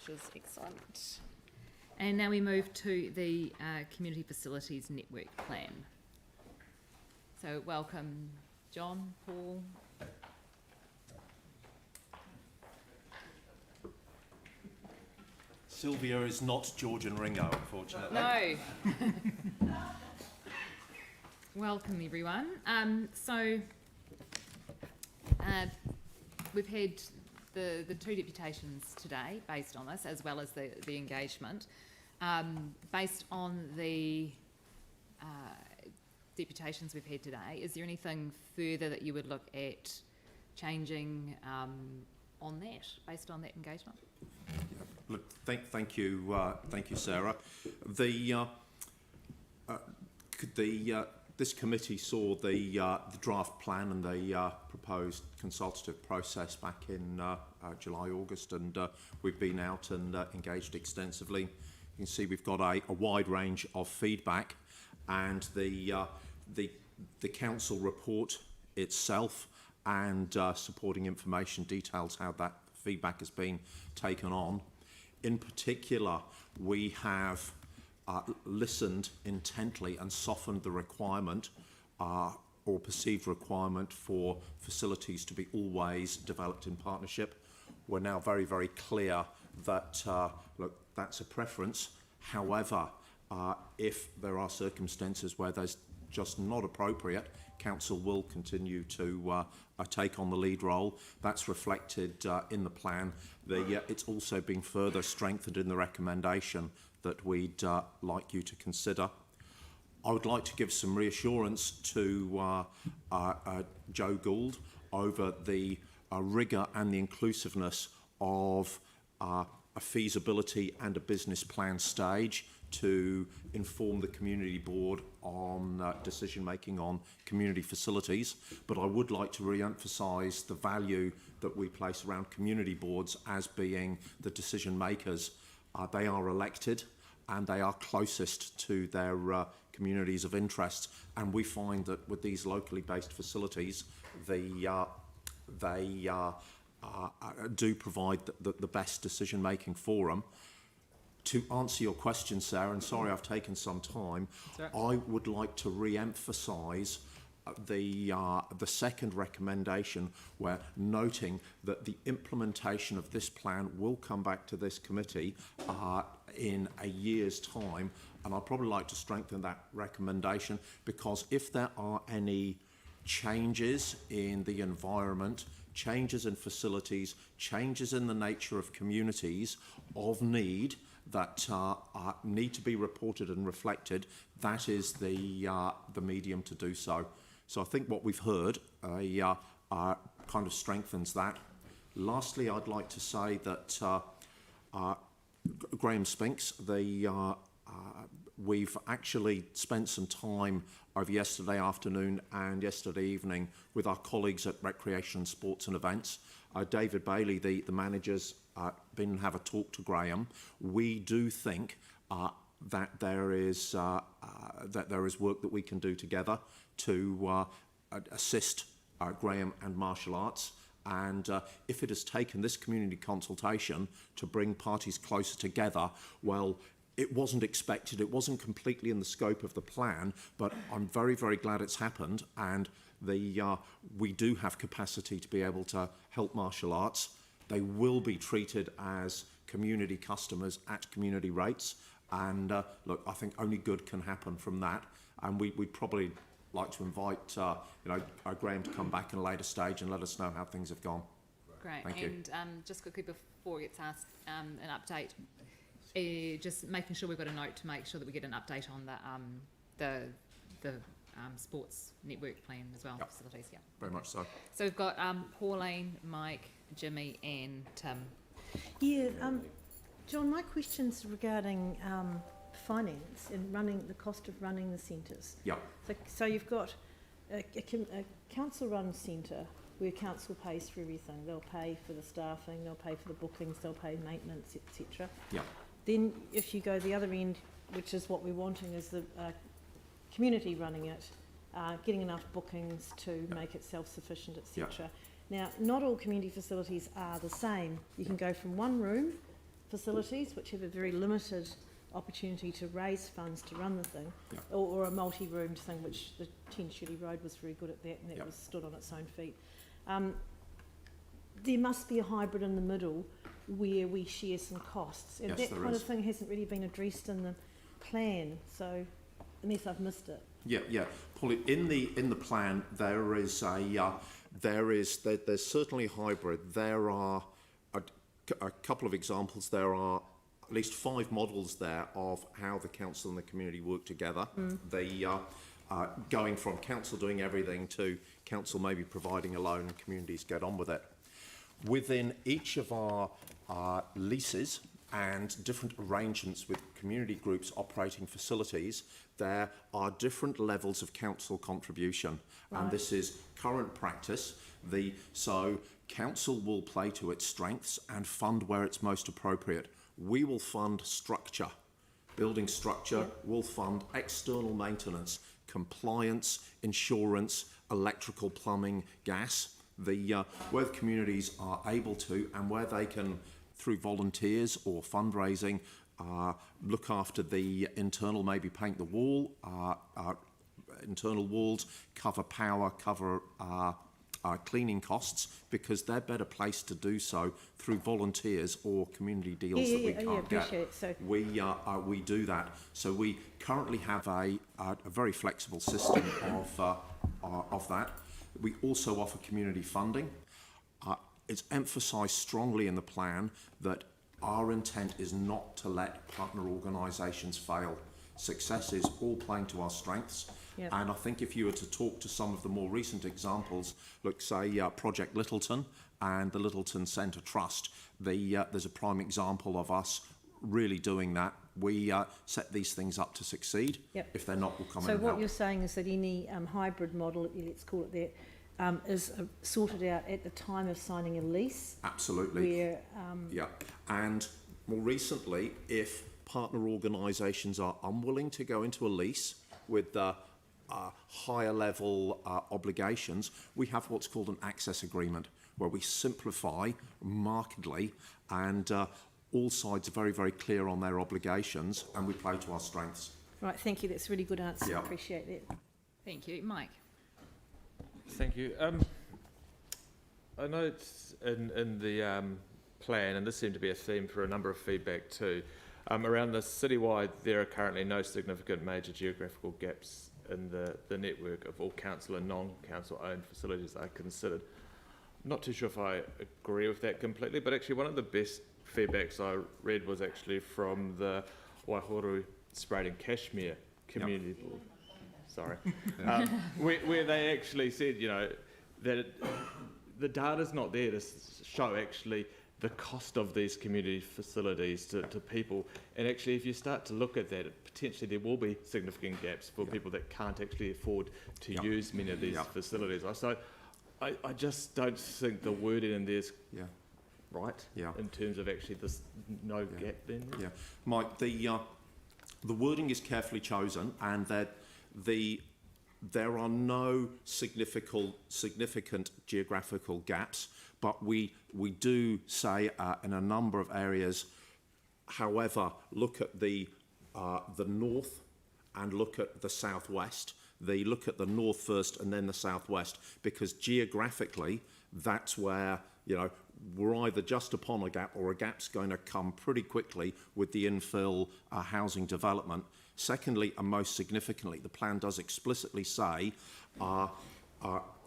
which is excellent. And now we move to the Community Facilities Network Plan. So welcome, John, Paul. Sylvia is not George and Ringo, unfortunately. No. Welcome, everyone. We've had the two deputations today based on this, as well as the engagement. Based on the deputations we've had today, is there anything further that you would look at changing on that, based on that engagement? Look, thank you, Sarah. This committee saw the draft plan and the proposed consultative process back in July, August, and we've been out and engaged extensively. You can see we've got a wide range of feedback, and the council report itself and supporting information details how that feedback has been taken on. In particular, we have listened intently and softened the requirement or perceived requirement for facilities to be always developed in partnership. We're now very, very clear that look, that's a preference. However, if there are circumstances where there's just not appropriate, council will continue to take on the lead role. That's reflected in the plan. It's also been further strengthened in the recommendation that we'd like you to consider. I would like to give some reassurance to Joe Gould over the rigour and the inclusiveness of a feasibility and a business plan stage to inform the community board on decision making on community facilities. But I would like to re-emphasise the value that we place around community boards as being the decision makers. They are elected and they are closest to their communities of interest, and we find that with these locally based facilities, they do provide the best decision making for them. To answer your question, Sarah, and sorry I've taken some time, I would like to re-emphasise the second recommendation, where noting that the implementation of this plan will come back to this committee in a year's time, and I'd probably like to strengthen that recommendation, because if there are any changes in the environment, changes in facilities, changes in the nature of communities of need that need to be reported and reflected, that is the medium to do so. So I think what we've heard kind of strengthens that. Lastly, I'd like to say that Graham Spinks, we've actually spent some time over yesterday afternoon and yesterday evening with our colleagues at Recreation, Sports and Events. David Bailey, the manager's been and have a talk to Graham. We do think that there is work that we can do together to assist Graham and martial arts. And if it has taken this community consultation to bring parties closer together, well, it wasn't expected, it wasn't completely in the scope of the plan, but I'm very, very glad it's happened, and we do have capacity to be able to help martial arts. They will be treated as community customers at community rates, and look, I think only good can happen from that, and we'd probably like to invite Graham to come back in a later stage and let us know how things have gone. Great. Thank you. And just quickly before it gets asked, an update. Just making sure we've got a note to make sure that we get an update on the sports network plan as well. Yep. Facilities, yeah. Very much so. So we've got Pauline, Mike, Jimmy, and Tim. Yeah, John, my question's regarding finance and the cost of running the centres. Yeah. So you've got a council-run centre where council pays for everything. They'll pay for the staffing, they'll pay for the bookings, they'll pay maintenance, etc. Yeah. Then if you go the other end, which is what we're wanting, is the community running it, getting enough bookings to make it self-sufficient, etc. Now, not all community facilities are the same. You can go from one room facilities, which have a very limited opportunity to raise funds to run the thing, Yeah. or a multi-roomed thing, which the 10 Shirley Road was very good at that, and that Yeah. was stood on its own feet. There must be a hybrid in the middle where we share some costs, and Yes, that there kind is. of thing hasn't really been addressed in the plan, so unless I've missed it. Yeah. Polly, in the plan, there's certainly hybrid. There are a couple of examples. There are at least 5 models there of how the council and the community work together. Going from council doing everything to council maybe providing a loan and communities get on with it. Within each of our leases and different arrangements with community groups operating facilities, there are different levels of council contribution. Right. And this is current practice. So council will play to its strengths and fund where it's most appropriate. We will fund structure, building structure. Yeah. We'll fund external maintenance, compliance, insurance, electrical, plumbing, gas. Where the communities are able to, and where they can, through volunteers or fundraising, look after the internal, maybe paint the wall, internal walls, cover power, cover cleaning costs, because they're better placed to do so through volunteers or community deals that we can't get. Appreciate it. So We do that. So we currently have a very flexible system of that. We also offer community funding. It's emphasised strongly in the plan that our intent is not to let partner organisations fail. Success is all playing to our strengths. Yep. And I think if you were to talk to some of the more recent examples, look, say Project Littleton and the Littleton Centre Trust, there's a prime example of us really doing that. We set these things up to succeed. Yep. If they're not, we'll come in So and what help. you're saying is that any hybrid model, let's call it that, is sorted out at the time of signing a lease, Absolutely. where Yeah, and more recently, if partner organisations are unwilling to go into a lease with higher level obligations, we have what's called an access agreement, where we simplify markedly, and all sides are very, very clear on their obligations, and we play to our strengths. right, thank you, that's a really good answer. Yeah. Appreciate that. Thank you. Mike? Thank you. I know it's in the plan, and this seemed to be a theme for a number of feedback too. Around the citywide, there are currently no significant major geographical gaps in the network of all council and non-council owned facilities are considered. I'm not too sure if I agree with that completely, but actually one of the best feedbacks I read was actually from the Waihoro Sprayed and Cashmere Community Board. Sorry. Where they actually said, you know, that the data's not there to show actually the cost of these community facilities to people. And actually, if you start to look at that, potentially there will be significant gaps for people that can't actually afford to use many of these facilities. So I just don't think the wording in there's right in terms of actually this no gap then. Yeah, Mike, the wording is carefully chosen, and that there are no significant geographical gaps, but we do say in a number of areas, however, look at the north and look at the southwest. They look at the north first and then the southwest, because geographically that's where, you know, we're either just upon a gap or a gap's going to come pretty quickly with the infill housing development. Secondly, and most significantly, the plan does explicitly say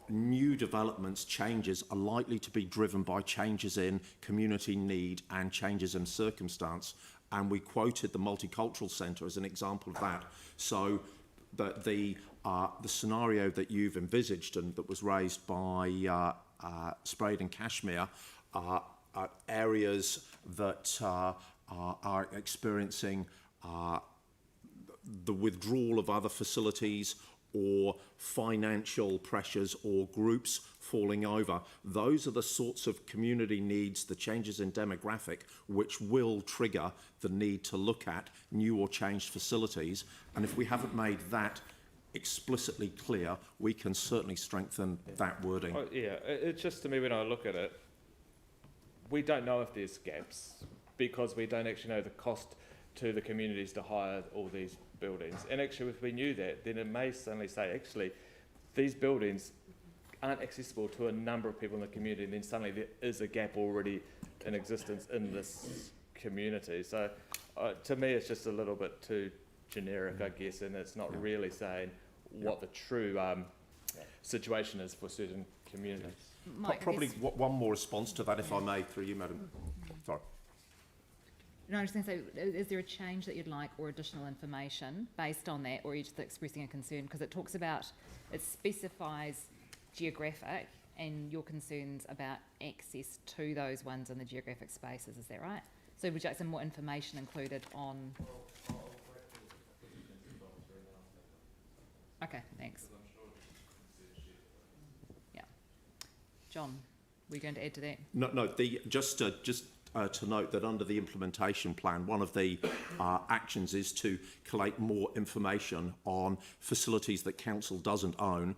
new developments, changes are likely to be driven by changes in community need and changes in circumstance. And we quoted the Multicultural Centre as an example of that. So that the scenario that you've envisaged and that was raised by Sprayed and Cashmere are areas that are experiencing the withdrawal of other facilities or financial pressures or groups falling over. Those are the sorts of community needs, the changes in demographic, which will trigger the need to look at new or changed facilities. And if we haven't made that explicitly clear, we can certainly strengthen that wording. It's just, to me, when I look at it, we don't know if there's gaps because we don't actually know the cost to the communities to hire all these buildings. And actually, if we knew that, then it may suddenly say, actually, these buildings aren't accessible to a number of people in the community, and then suddenly there is a gap already in existence in this community. So to me, it's just a little bit too generic, I guess, and it's not really saying what the true situation is for certain communities. Mike, I Probably guess- one more response to that, if I may, through you, Madam. Sorry. No, I was just going to say, is there a change that you'd like or additional information based on that, or are you just expressing a concern? Because it talks about, it specifies geographic and your concerns about access to those ones in the geographic spaces, is that right? So would you like some more information included on? Okay, thanks. Yeah. John, were you going to add to that? No, just to note that under the implementation plan, one of the actions is to collate more information on facilities that council doesn't own.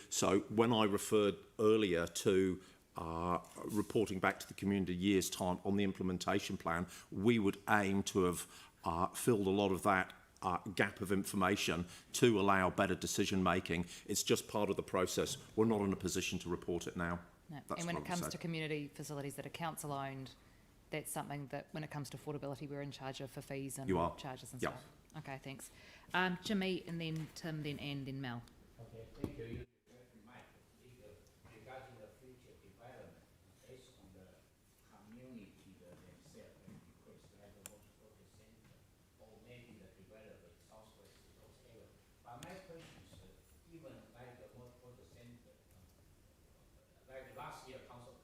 So when I referred earlier to reporting back to the community year's time on the implementation plan, we would aim to have filled a lot of that gap of information to allow better decision making. It's just part of the process. We're not in a position to report it now. No. That's And when what it I would comes say. to community facilities that are council owned, that's something that when it comes to affordability, we're in charge of for fees and You are. charges and Yep. stuff. Okay, thanks. Jimmy, and then Tim, then Anne, then Mel. Okay, thank you. Mike, regarding the future development, based on the community themselves and request, like the multiple center, or maybe the developer, Southwest, whatever. But my question is, even like the multiple center, like last year, council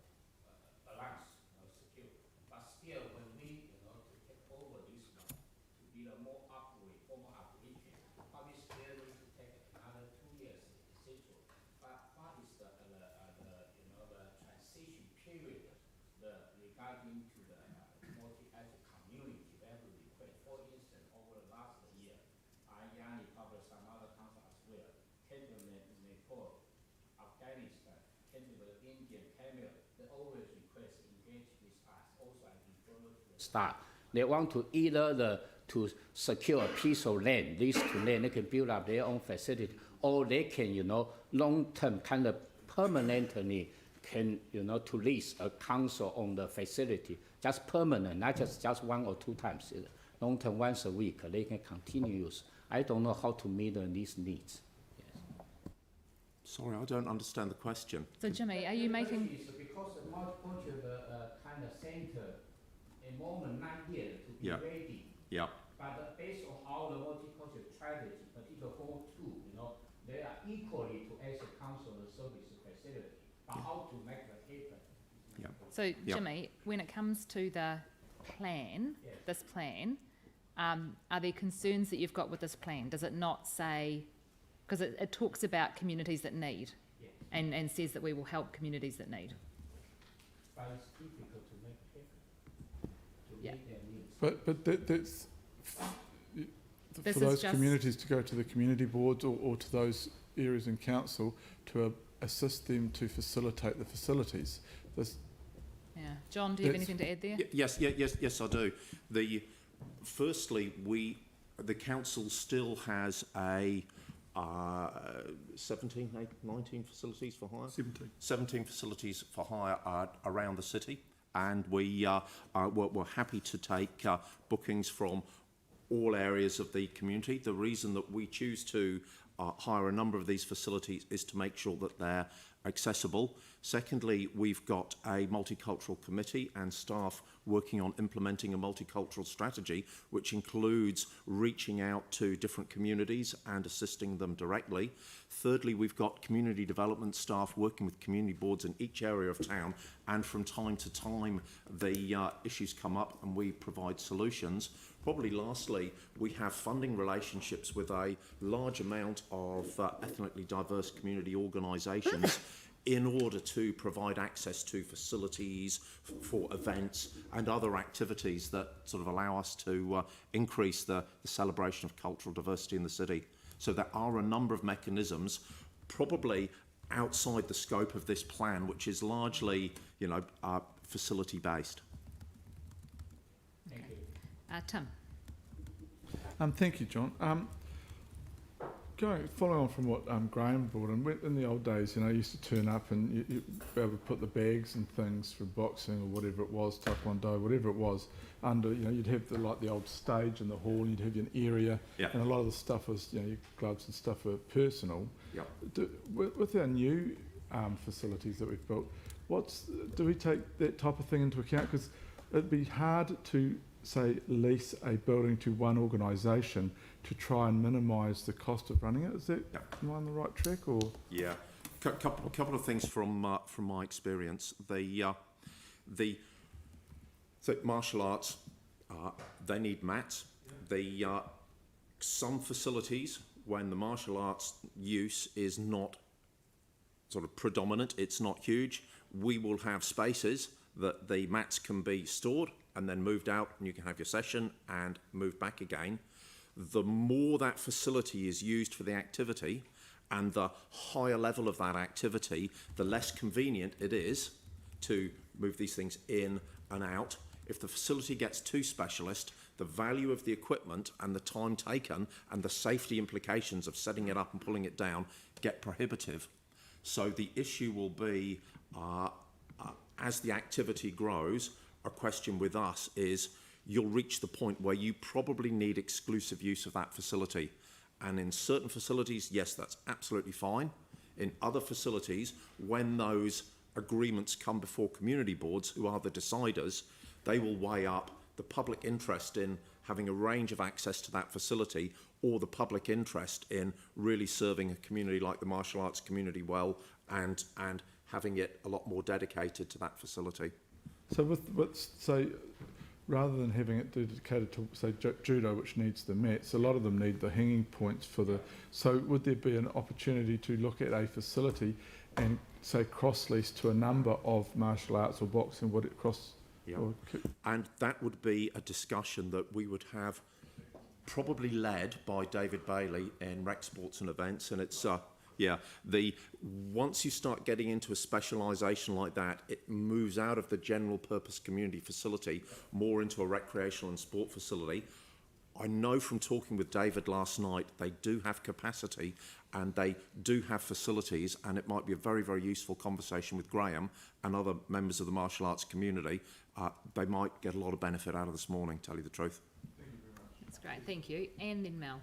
allowance, secure, but still when we, to take over this one, to be the more upgrade, formal operation, probably still need to take another 2 years, etc. But what is the transition period, regarding to the multi-ethnic community that we request? For instance, over the last year, Yanni covered some other countries as well, Kenya, Nepal, Afghanistan, Kenya, India, Tamil, they always request engage with us. Also, I refer to the start. They want to either to secure a piece of land, lease to land, they can build up their own facility, or they can, long-term kind of permanently can, to lease a council on the facility, just permanent, not just 1 or 2 times, long-term once a week, they can continue use. I don't know how to meet these needs. Sorry, I don't understand the question. So Jimmy, are you making, Because the multicultural kind of center, in moment not yet to be Yeah. ready. Yeah. But based on all the multicultural strategy, particularly for two, they are equally to as a council and service facility. But how to make that happen? Yeah. so Yeah. Jimmy, when it comes to the plan, Yes. this plan, are there concerns that you've got with this plan? Does it not say, because it talks about communities that need, Yes. and says that we will help communities that need. But it's difficult to make it happen, to Yeah. meet their needs. But that's This for is those just- communities to go to the community boards or to those areas in council to assist them to facilitate the facilities. This, Yeah. John, do you have That's- anything to add there? Yes, I do. Firstly, the council still has a 17, 19 facilities for hire? 17 facilities for hire around the city, and we're happy to take bookings from all areas of the community. The reason that we choose to hire a number of these facilities is to make sure that they're accessible. Secondly, we've got a multicultural committee and staff working on implementing a multicultural strategy, which includes reaching out to different communities and assisting them directly. Thirdly, we've got community development staff working with community boards in each area of town, and from time to time the issues come up and we provide solutions. Probably lastly, we have funding relationships with a large amount of ethnically diverse community organisations in order to provide access to facilities for events and other activities that sort of allow us to increase the celebration of cultural diversity in the city. So there are a number of mechanisms, probably outside the scope of this plan, which is largely, facility based. Tim? Thank you, John. Following on from what Graham brought in the old days, you used to turn up and you'd be able to put the bags and things for boxing or whatever it was, taekwondo, whatever it was, under, you'd have the old stage in the hall, you'd have an area, and a lot of the stuff was, your gloves and stuff were personal. Yeah. With our new facilities that we've built, do we take that type of thing into account? Because it'd be hard to, say, lease a building to one organisation to try and minimise the cost of running it. Is that, am I on the right track, or? Yeah, couple of things from my experience. So martial arts, they need mats. Some facilities, when the martial arts use is not sort of predominant, it's not huge, we will have spaces that the mats can be stored and then moved out, and you can have your session and move back again. The more that facility is used for the activity and the higher level of that activity, the less convenient it is to move these things in and out. If the facility gets too specialist, the value of the equipment and the time taken and the safety implications of setting it up and pulling it down get prohibitive. So the issue will be, as the activity grows, a question with us is, you'll reach the point where you probably need exclusive use of that facility. And in certain facilities, yes, that's absolutely fine. In other facilities, when those agreements come before community boards, who are the deciders, they will weigh up the public interest in having a range of access to that facility, or the public interest in really serving a community like the martial arts community well, and having it a lot more dedicated to that facility. So with say, rather than having it dedicated to, say, judo, which needs the mats, a lot of them need the hanging points for the... So would there be an opportunity to look at a facility and, say, cross-lease to a number of martial arts or boxing? Would it cross... Yeah. And that would be a discussion that we would have, probably led by David Bailey in Rec Sports and Events, and it's... once you start getting into a specialisation like that, it moves out of the general purpose community facility more into a recreational and sport facility. I know from talking with David last night, they do have capacity and they do have facilities, and it might be a very, very useful conversation with Graham and other members of the martial arts community. They might get a lot of benefit out of this morning, tell you the truth. That's great, thank you. And then Mel.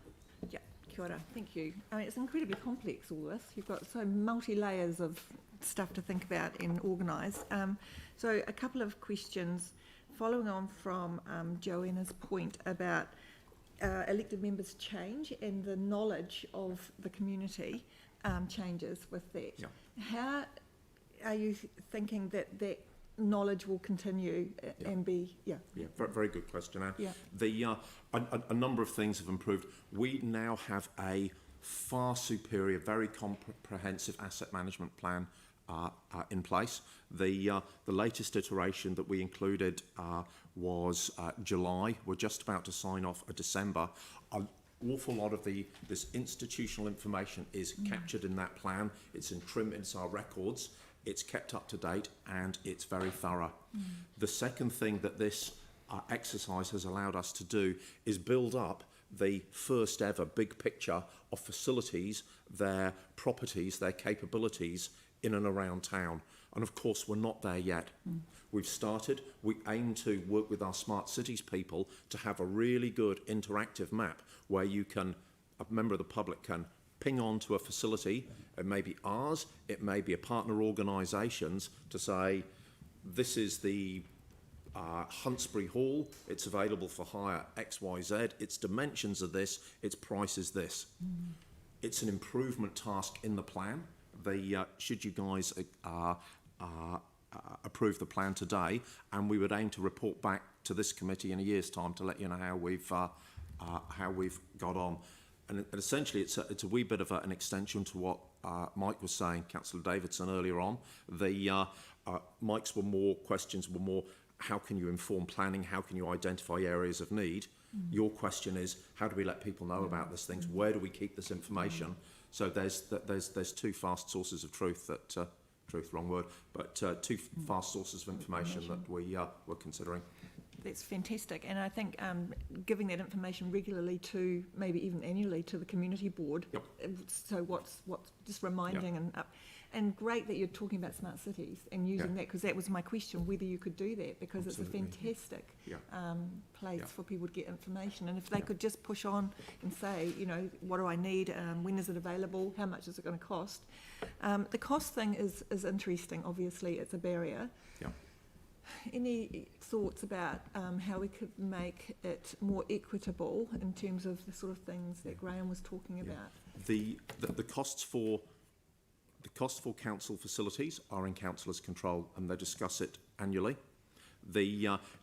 Yeah, kia ora, thank you. I mean, it's incredibly complex, all this. You've got so multi-layers of stuff to think about and organise. So a couple of questions following on from Joanna's point about elected members change and the knowledge of the community changes with that. Yeah. How are you thinking that that knowledge will continue and be... Very, very good question, Anne. Yeah. A number of things have improved. We now have a far superior, very comprehensive asset management plan in place. The latest iteration that we included was July. We're just about to sign off a December. An awful lot of this institutional information is captured in that plan. It's in trim, it's our records. It's kept up to date and it's very thorough. The second thing that this exercise has allowed us to do is build up the first ever big picture of facilities, their properties, their capabilities in and around town. And of course, we're not there yet. We've started. We aim to work with our smart cities people to have a really good interactive map where you can, a member of the public can ping on to a facility. It may be ours, it may be a partner organisation's, to say, this is the Huntsbury Hall, it's available for hire XYZ, its dimensions are this, its price is this. It's an improvement task in the plan. Should you guys approve the plan today, and we would aim to report back to this committee in a year's time to let you know how we've got on. And essentially, it's a wee bit of an extension to what Mike was saying, Councillor Davidson, earlier on. Mike's questions were more, how can you inform planning? How can you identify areas of need? Your question is, how do we let people know about these things? Where do we keep this information? So there's two fast sources of truth truth, wrong word, but two fast sources of information that we're considering. That's fantastic, and I think giving that information regularly to, maybe even annually, to the community board. Yep. So what's just reminding and great that you're talking about smart cities and using that, because that was my question, whether you could do that, because Absolutely. it's a fantastic place Yeah. for people to get information, and if they could just push on and say, you know, what do I need, when is it available, how much is it going to cost. The cost thing is interesting. Obviously it's a barrier. Yeah. Any thoughts about how we could make it more equitable in terms of the sort of things that Graham was talking about? The costs for council facilities are in councillors' control, and they discuss it annually.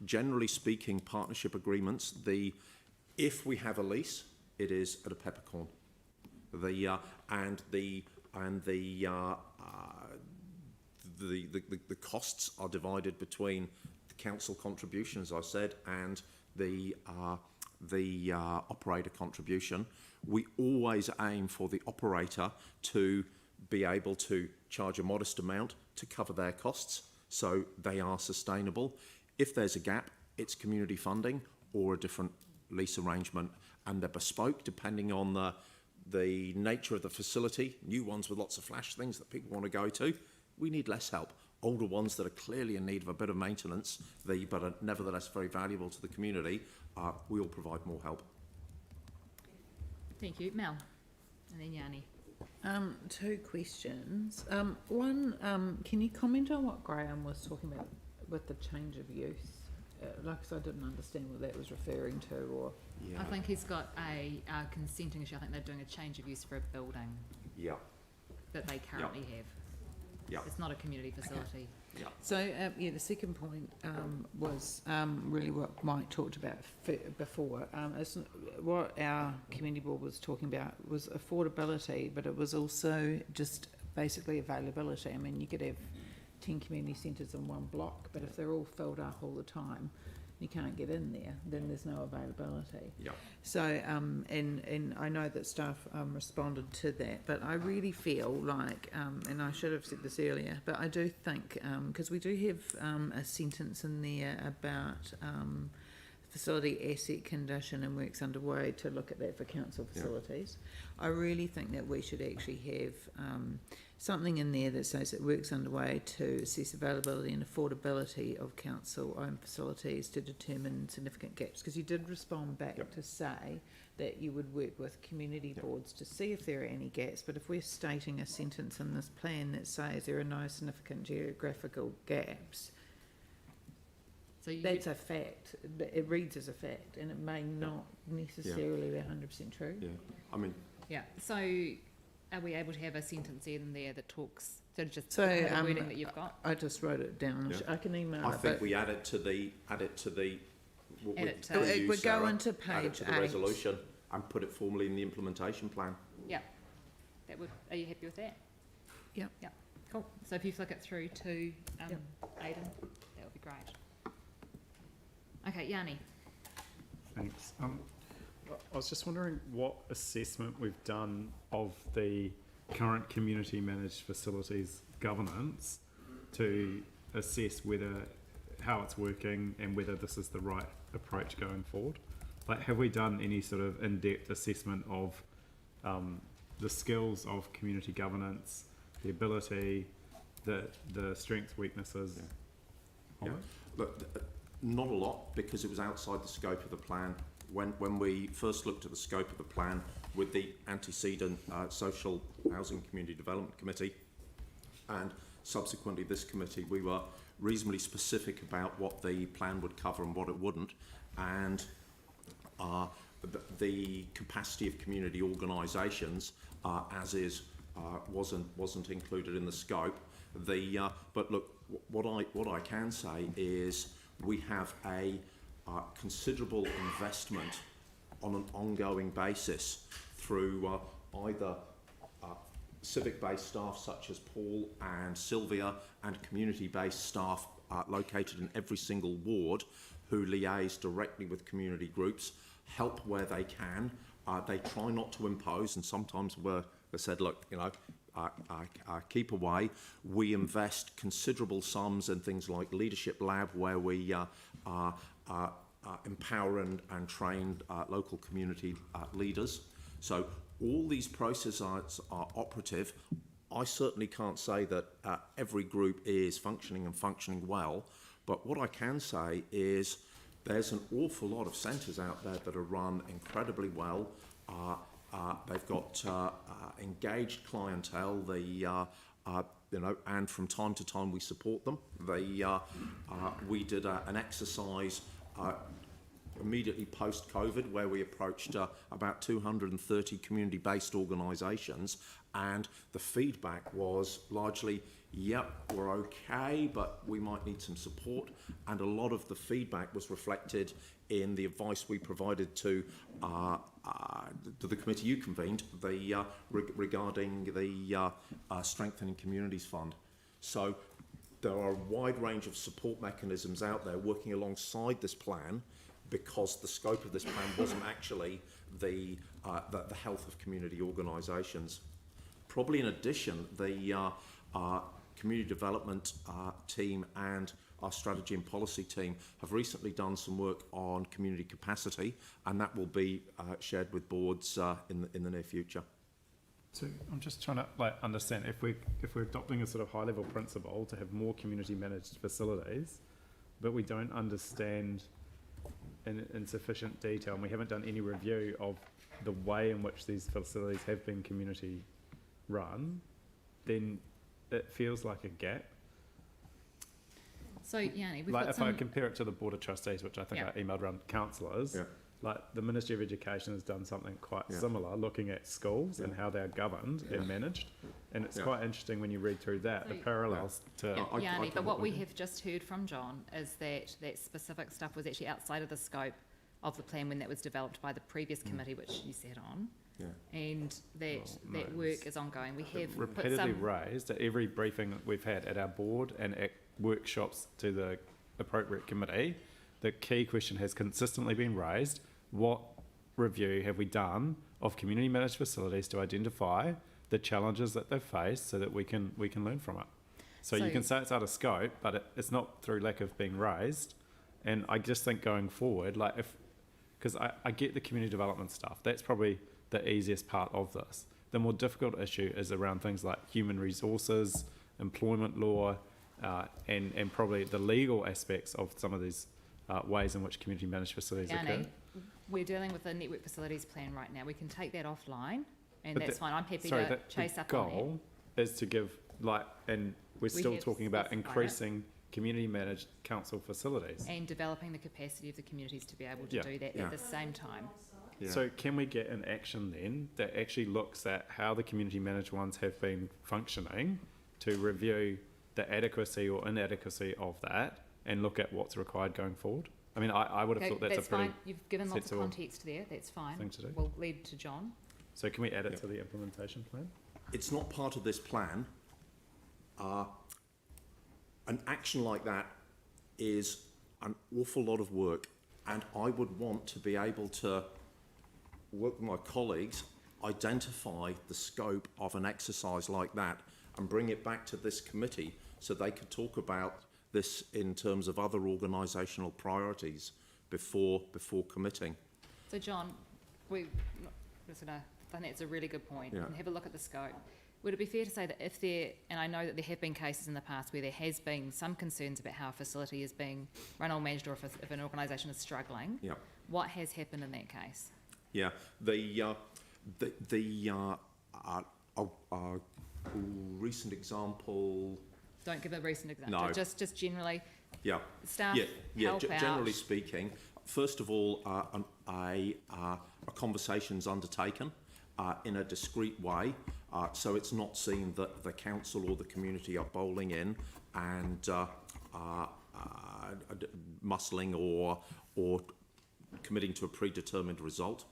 Generally speaking, partnership agreements, if we have a lease, it is at a peppercorn. The costs are divided between the council contribution, as I said, and the operator contribution. We always aim for the operator to be able to charge a modest amount to cover their costs, so they are sustainable. If there's a gap, it's community funding or a different lease arrangement, and they're bespoke depending on the nature of the facility. New ones with lots of flash things that people want to go to, we need less help. Older ones that are clearly in need of a bit of maintenance, but are nevertheless very valuable to the community, we will provide more help. Thank you. Mel, and then Yanni. Two questions. One, can you comment on what Graham was talking about with the change of use? Like, 'cause I didn't understand what that was referring to, or... Yeah. I think he's got a consenting issue. I think they're doing a change of use for a building Yeah. that they currently have. Yeah. It's not a community facility. Yeah. So, the second point was really what Mike talked about before. What our community board was talking about was affordability, but it was also just basically availability. I mean, you could have 10 community centres in one block, but if they're all filled up all the time, you can't get in there, then there's no availability. Yeah. So, and I know that staff responded to that, but I really feel like, and I should have said this earlier, but I do think, because we do have a sentence in there about facility asset condition and works underway to look at that for council facilities. I really think that we should actually have something in there that says that works underway to assess availability and affordability of council-owned facilities to determine significant gaps. Because you did respond back to say that you would work with community boards to see if there are any gaps. But if we're stating a sentence in this plan that says there are no significant geographical gaps, So that's a fact. It reads as a fact, and it may not necessarily be 100% true. Yeah. I mean, yeah. So are we able to have a sentence in there that talks, so just So, the wording that you've got? I just wrote it down. Yeah. I can email I it. think but we add it to the. Add it to- we go into add it page to the 8. resolution and put it formally in the implementation plan. Yeah. That would. Are you happy with that? Yep. Yeah. Cool. So if you flick it through to Yep. Aidan, that would be great. Okay, Yanni. Thanks. I was just wondering what assessment we've done of the current community managed facilities governance to assess how it's working and whether this is the right approach going forward. Like, have we done any sort of in-depth assessment of the skills of community governance, the ability, the strengths, weaknesses? Yeah. Look, not a lot, because it was outside the scope of the plan. When we first looked at the scope of the plan with the antecedent Social Housing Community Development Committee and subsequently this committee, we were reasonably specific about what the plan would cover and what it wouldn't, and the capacity of community organisations as is wasn't included in the scope. But look, what I can say is we have a considerable investment on an ongoing basis through either civic-based staff such as Paul and Sylvia and community-based staff located in every single ward who liaise directly with community groups, help where they can. They try not to impose, and sometimes they said, look, you know, keep away. We invest considerable sums in things like Leadership Lab, where we empower and train local community leaders. So all these processes are operative. I certainly can't say that every group is functioning well, but what I can say is there's an awful lot of centres out there that are run incredibly well. They've got engaged clientele. And from time to time we support them. We did an exercise immediately post-COVID where we approached about 230 community-based organisations, and the feedback was largely, yep, we're okay, but we might need some support. And a lot of the feedback was reflected in the advice we provided to the committee you convened, regarding the Strengthening Communities Fund. So there are a wide range of support mechanisms out there working alongside this plan, because the scope of this plan wasn't actually the health of community organisations. Probably in addition, the community development team and our strategy and policy team have recently done some work on community capacity, and that will be shared with boards in the near future. So I'm just trying to understand if we're adopting a sort of high level principle to have more community managed facilities, but we don't understand in sufficient detail, and we haven't done any review of the way in which these facilities have been community run, then it feels like a gap. So, Yanni, we've Like got if I compare it to the Board of Trustees, which I think I emailed around councillors, like the Ministry of Education has done something quite similar, looking at schools and how they're governed and managed. And it's quite interesting when you read through that, the parallels to... Yanni, but what we have just heard from John is that that specific stuff was actually outside of the scope of the plan when that was developed by the previous committee, which you sat on. And that work is ongoing. We have repeatedly raised at every briefing that we've had at our board and at workshops to the appropriate committee. The key question has consistently been raised: what review have we done of community managed facilities to identify the challenges that they face, so that we can learn from it? So you can say it's out of scope, but it's not through lack of being raised. And I just think going forward, because I get the community development stuff, that's probably the easiest part of this. The more difficult issue is around things like human resources, employment law, and probably the legal aspects of some of these ways in which community managed facilities occur. We're dealing with the network facilities plan right now. We can take that offline, and But that's fine. I'm happy to chase up on that. The goal is to give, and we're still talking about increasing community managed council facilities. And developing the capacity of the communities to be able to do that at the same time. So can we get an action then that actually looks at how the community managed ones have been functioning, to review the adequacy or inadequacy of that and look at what's required going forward? I mean, I would have thought that's a pretty fine. You've given lots of context there. That's fine. Thing to do. We'll lead to John. So can we add it to the implementation plan? It's not part of this plan. An action like that is an awful lot of work, and I would want to be able to work with my colleagues, identify the scope of an exercise like that and bring it back to this committee so they could talk about this in terms of other organisational priorities before committing. So John, I think it's a really good point. And have a look at the scope. Would it be fair to say that if there, and I know that there have been cases in the past where there has been some concerns about how a facility is being run or managed, or if an organisation is struggling, what has happened in that case? Yeah, recent example. Don't give a recent example. No. Just generally. Yeah. Staff help out. Generally speaking, first of all, a conversation's undertaken in a discreet way, so it's not seen that the council or the community are bowling in and muscling or committing to a predetermined result.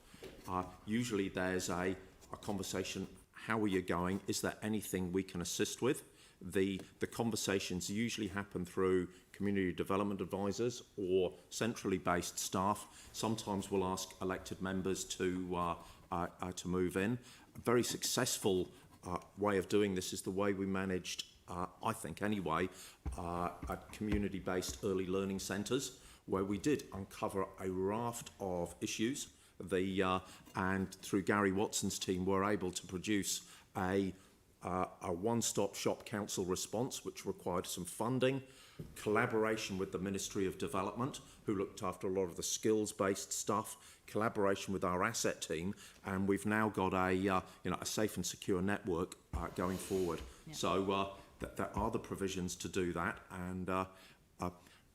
Usually there's a conversation: how are you going? Is there anything we can assist with? The conversations usually happen through community development advisors or centrally based staff. Sometimes we'll ask elected members to move in. A very successful way of doing this is the way we managed, I think anyway, at community-based early learning centres, where we did uncover a raft of issues. And through Gary Watson's team, we're able to produce a one-stop shop council response, which required some funding, collaboration with the Ministry of Development, who looked after a lot of the skills-based stuff, collaboration with our asset team, and we've now got a safe and secure network going forward. Yeah. So there are the provisions to do that, and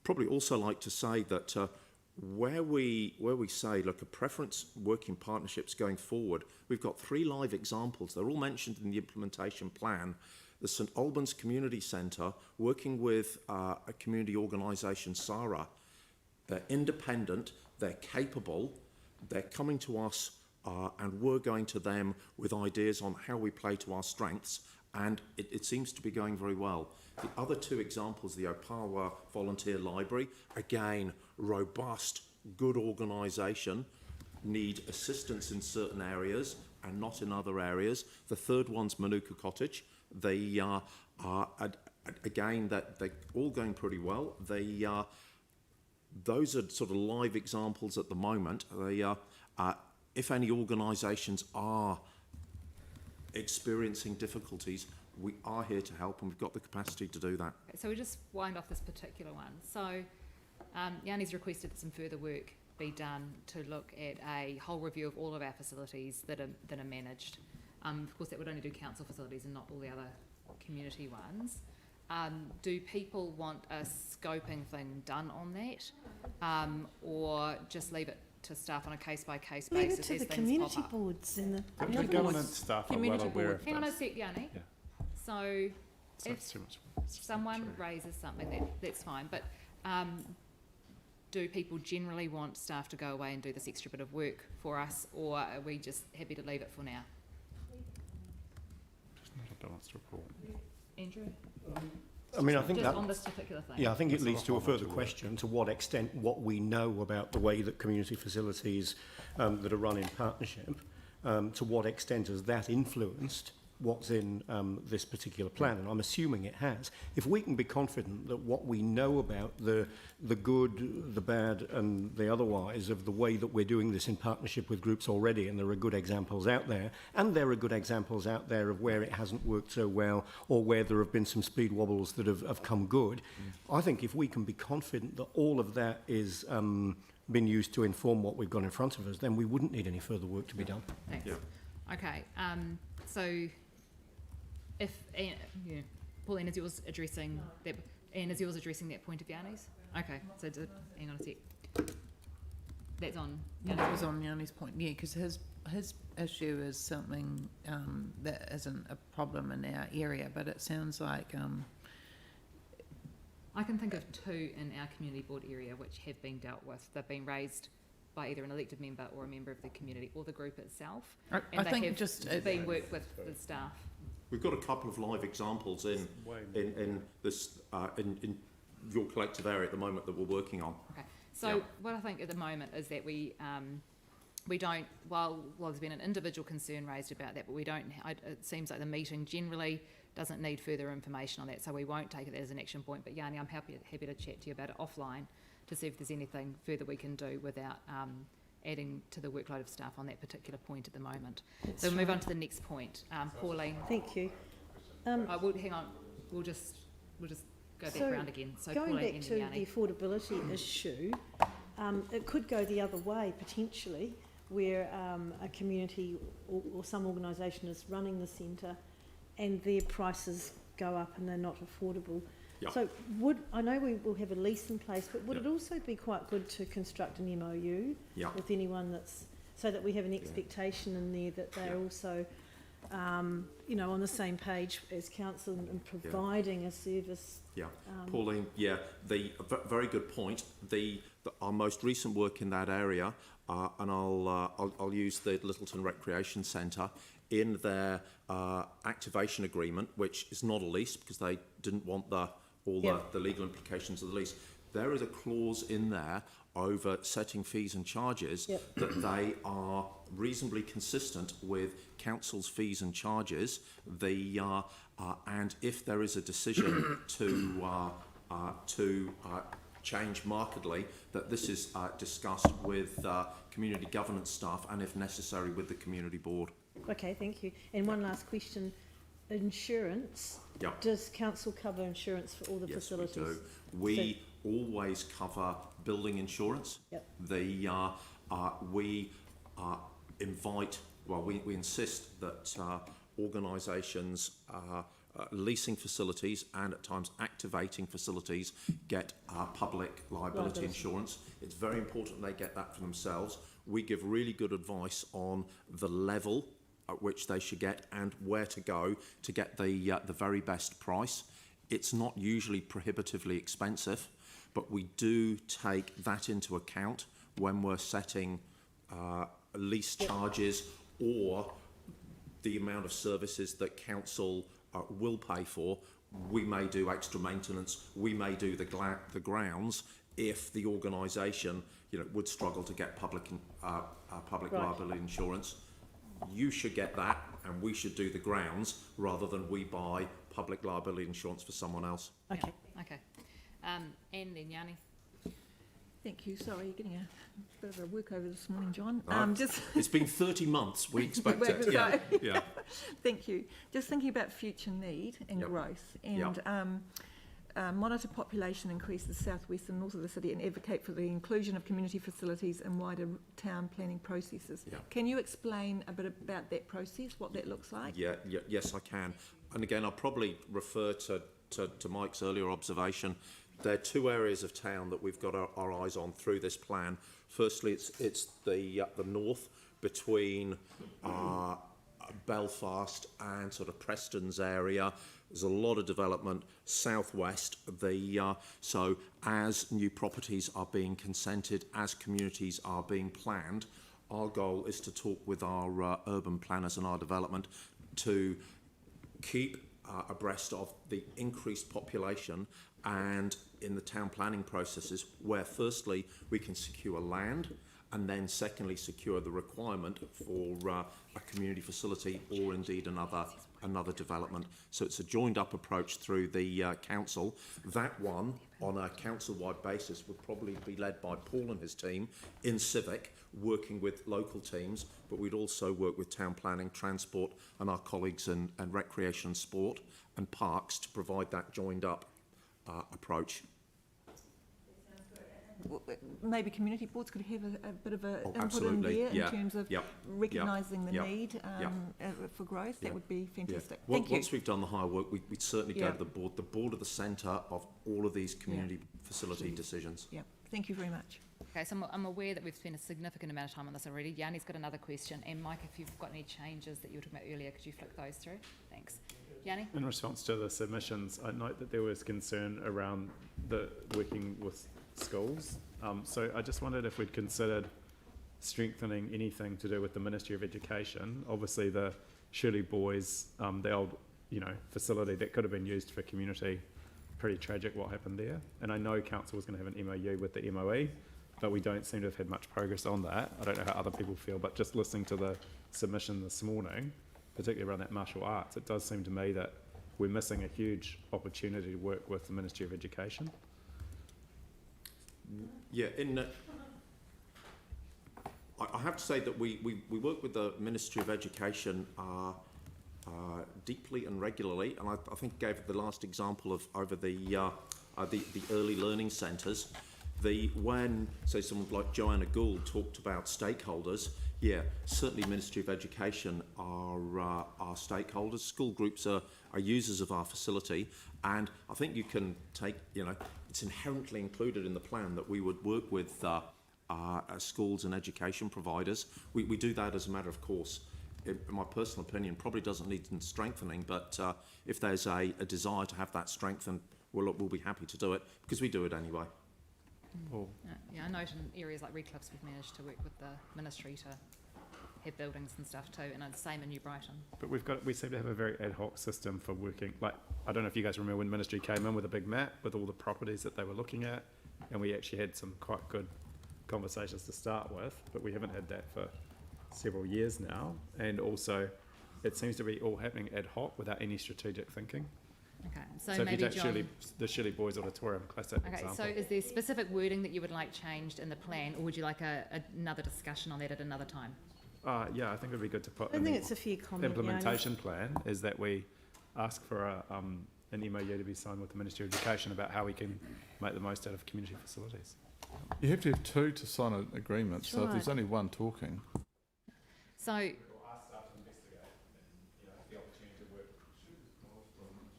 probably also like to say that where we say, look, a preference working partnerships going forward, we've got 3 live examples. They're all mentioned in the implementation plan. The St Albans Community Centre, working with a community organisation, SARA. They're independent, they're capable, they're coming to us and we're going to them with ideas on how we play to our strengths, and it seems to be going very well. The other 2 examples, the Opawa Volunteer Library, again, robust, good organisation, need assistance in certain areas and not in other areas. The third one's Manuka Cottage. They are again, that they're all going pretty well. Those are sort of live examples at the moment. If any organisations are experiencing difficulties, we are here to help, and we've got the capacity to do that. Okay, so we just wind off this particular one. So Yanni's requested that some further work be done to look at a whole review of all of our facilities that are managed. Of course, that would only do council facilities and not all the other community ones. Do people want a scoping thing done on that, or just leave it to staff on a case-by-case basis Leave it as to the things community pop up? boards and the The boards. governance staff are well Community aware of Hang on a this. sec, Yanni. Yeah. So So if it's too much. someone raises something, that's fine, but do people generally want staff to go away and do this extra bit of work for us, or are we just happy to leave it for now? Just not a balanced report. Andrew? I mean, I think Just that, on this particular thing? yeah, I think it It's leads not to a a further whole question: to what extent what we know about the way that community facilities that are run in partnership, to what extent has that influenced what's in this particular plan? And I'm assuming it has. If we can be confident that what we know about the good, the bad and the otherwise of the way that we're doing this in partnership with groups already, and there are good examples out there, and there are good examples out there of where it hasn't worked so well, or where there have been some speed wobbles that have come good, I think if we can be confident that all of that is been used to inform what we've got in front of us, then we wouldn't need any further work to be done. Thanks. Yeah. Okay, so if, Pauline, is yours addressing that, and is yours addressing that point of Yanni's? Okay, so hang on a sec. That's on That Yanni's. was on Yanni's point, yeah, because his issue is something that isn't a problem in our area, but it sounds like I can think of 2 in our community board area which have been dealt with. They've been raised by either an elected member or a member of the community or the group itself, I and they think have just been worked with the staff. We've got a couple of live examples in this in your collective area at the moment that we're working on. Okay, so Yeah. what I think at the moment is that we don't, while there's been an individual concern raised about that, but we don't, it seems like the meeting generally doesn't need further information on that, so we won't take it as an action point. But Yanni, I'm happy to chat to you about it offline to see if there's anything further we can do without adding to the workload of staff on that particular point at the moment. That's So we'll move on right. to the next point. Pauline, Thank you. hang on, we'll just go back round again. So going Pauline back and to the Yanni. affordability issue, it could go the other way potentially, where a community or some organisation is running the centre and their prices go up and they're not affordable. Yeah. So I know we will have a lease in place, but would it also be quite good to construct an MOU Yeah. with anyone so that we have an expectation in there that they're also on the same page as council and providing a service. Yeah, Pauline, very good point. Our most recent work in that area, and I'll use the Littleton Recreation Centre, in their activation agreement, which is not a lease because they didn't want the legal implications of the lease. There is a clause in there over setting fees and charges that they are reasonably consistent with council's fees and charges. And if there is a decision to change markedly, that this is discussed with community governance staff and, if necessary, with the community board. Okay, thank you. And one last question. Insurance. Yep. Does council cover insurance for all the facilities? Yes, we do. We always cover building insurance. Yep. We insist that organisations leasing facilities and at times activating facilities get public liability insurance. It's very important they get that for themselves. We give really good advice on the level at which they should get and where to go to get the very best price. It's not usually prohibitively expensive, but we do take that into account when we're setting lease charges or the amount of services that council will pay for. We may do extra maintenance, we may do the grounds if the organisation would struggle to get public liability insurance. You should get that and we should do the grounds rather than we buy public liability insurance for someone else. Okay. Yeah, okay. And then Yanni. Thank you. Sorry, you're getting a bit of a workover this morning, John. It's been 30 months, we expect it. Yeah. Thank you. Just thinking about future need and growth, and monitor population increases southwest and north of the city and advocate for the inclusion of community facilities and wider town planning processes. Can you explain a bit about that process, what that looks like? Yes, I can. And again, I'll probably refer to Mike's earlier observation. There are two areas of town that we've got our eyes on through this plan. Firstly, it's the north between Belfast and sort of Preston's area. There's a lot of development southwest. So as new properties are being consented, as communities are being planned, our goal is to talk with our urban planners and our development to keep abreast of the increased population and in the town planning processes where firstly we can secure land and then secondly secure the requirement for a community facility or indeed another development. So it's a joined up approach through the council. That one on a council-wide basis would probably be led by Paul and his team in Civic, working with local teams, but we'd also work with town planning, transport and our colleagues in recreation and sport and parks to provide that joined up approach. Maybe community boards could have a bit of a input absolutely. in there in terms of recognising the need for growth. That would be fantastic. Thank you. Once we've done the higher work, we'd certainly go to the board at the centre of all of these community facility decisions. Yeah, thank you very much. Okay, so I'm aware that we've spent a significant amount of time on this already. Yanni's got another question. And Mike, if you've got any changes that you were talking about earlier, could you flick those through? Thanks. Yanni? In response to the submissions, I note that there was concern around the working with schools. So I just wondered if we'd considered strengthening anything to do with the Ministry of Education. Obviously the Shirley Boys, the old, facility that could have been used for community, pretty tragic what happened there. And I know council was going to have an MOU with the MOE, but we don't seem to have had much progress on that. I don't know how other people feel, but just listening to the submission this morning, particularly around that martial arts, it does seem to me that we're missing a huge opportunity to work with the Ministry of Education. Yeah, I have to say that we work with the Ministry of Education deeply and regularly, and I think I gave the last example of over the early learning centres. When, say, someone like Joanna Gould talked about stakeholders, certainly Ministry of Education are stakeholders. School groups are users of our facility, and I think you can take, it's inherently included in the plan that we would work with schools and education providers. We do that as a matter of course. In my personal opinion, probably doesn't need strengthening, but if there's a desire to have that strengthened, we'll be happy to do it, because we do it anyway. I note in areas like Redcliffe's we've managed to work with the ministry to have buildings and stuff too, and it's the same in New Brighton. But we seem to have a very ad hoc system for working. Like, I don't know if you guys remember when ministry came in with a big map with all the properties that they were looking at, and we actually had some quite good conversations to start with, but we haven't had that for several years now, and also it seems to be all happening ad hoc without any strategic thinking. Okay, so So if you maybe take John. the Shirley Boys Auditorium, classic Okay, example. so is there specific wording that you would like changed in the plan, or would you like another discussion on that at another time? Yeah, I think it'd be good to put I in think the it's a fair comment, implementation plan is that we ask for an MOU to be signed with the Ministry of Education about how we can make the most out of community facilities. You have to have two to sign an agreement, That's so if there's right. only one talking. So,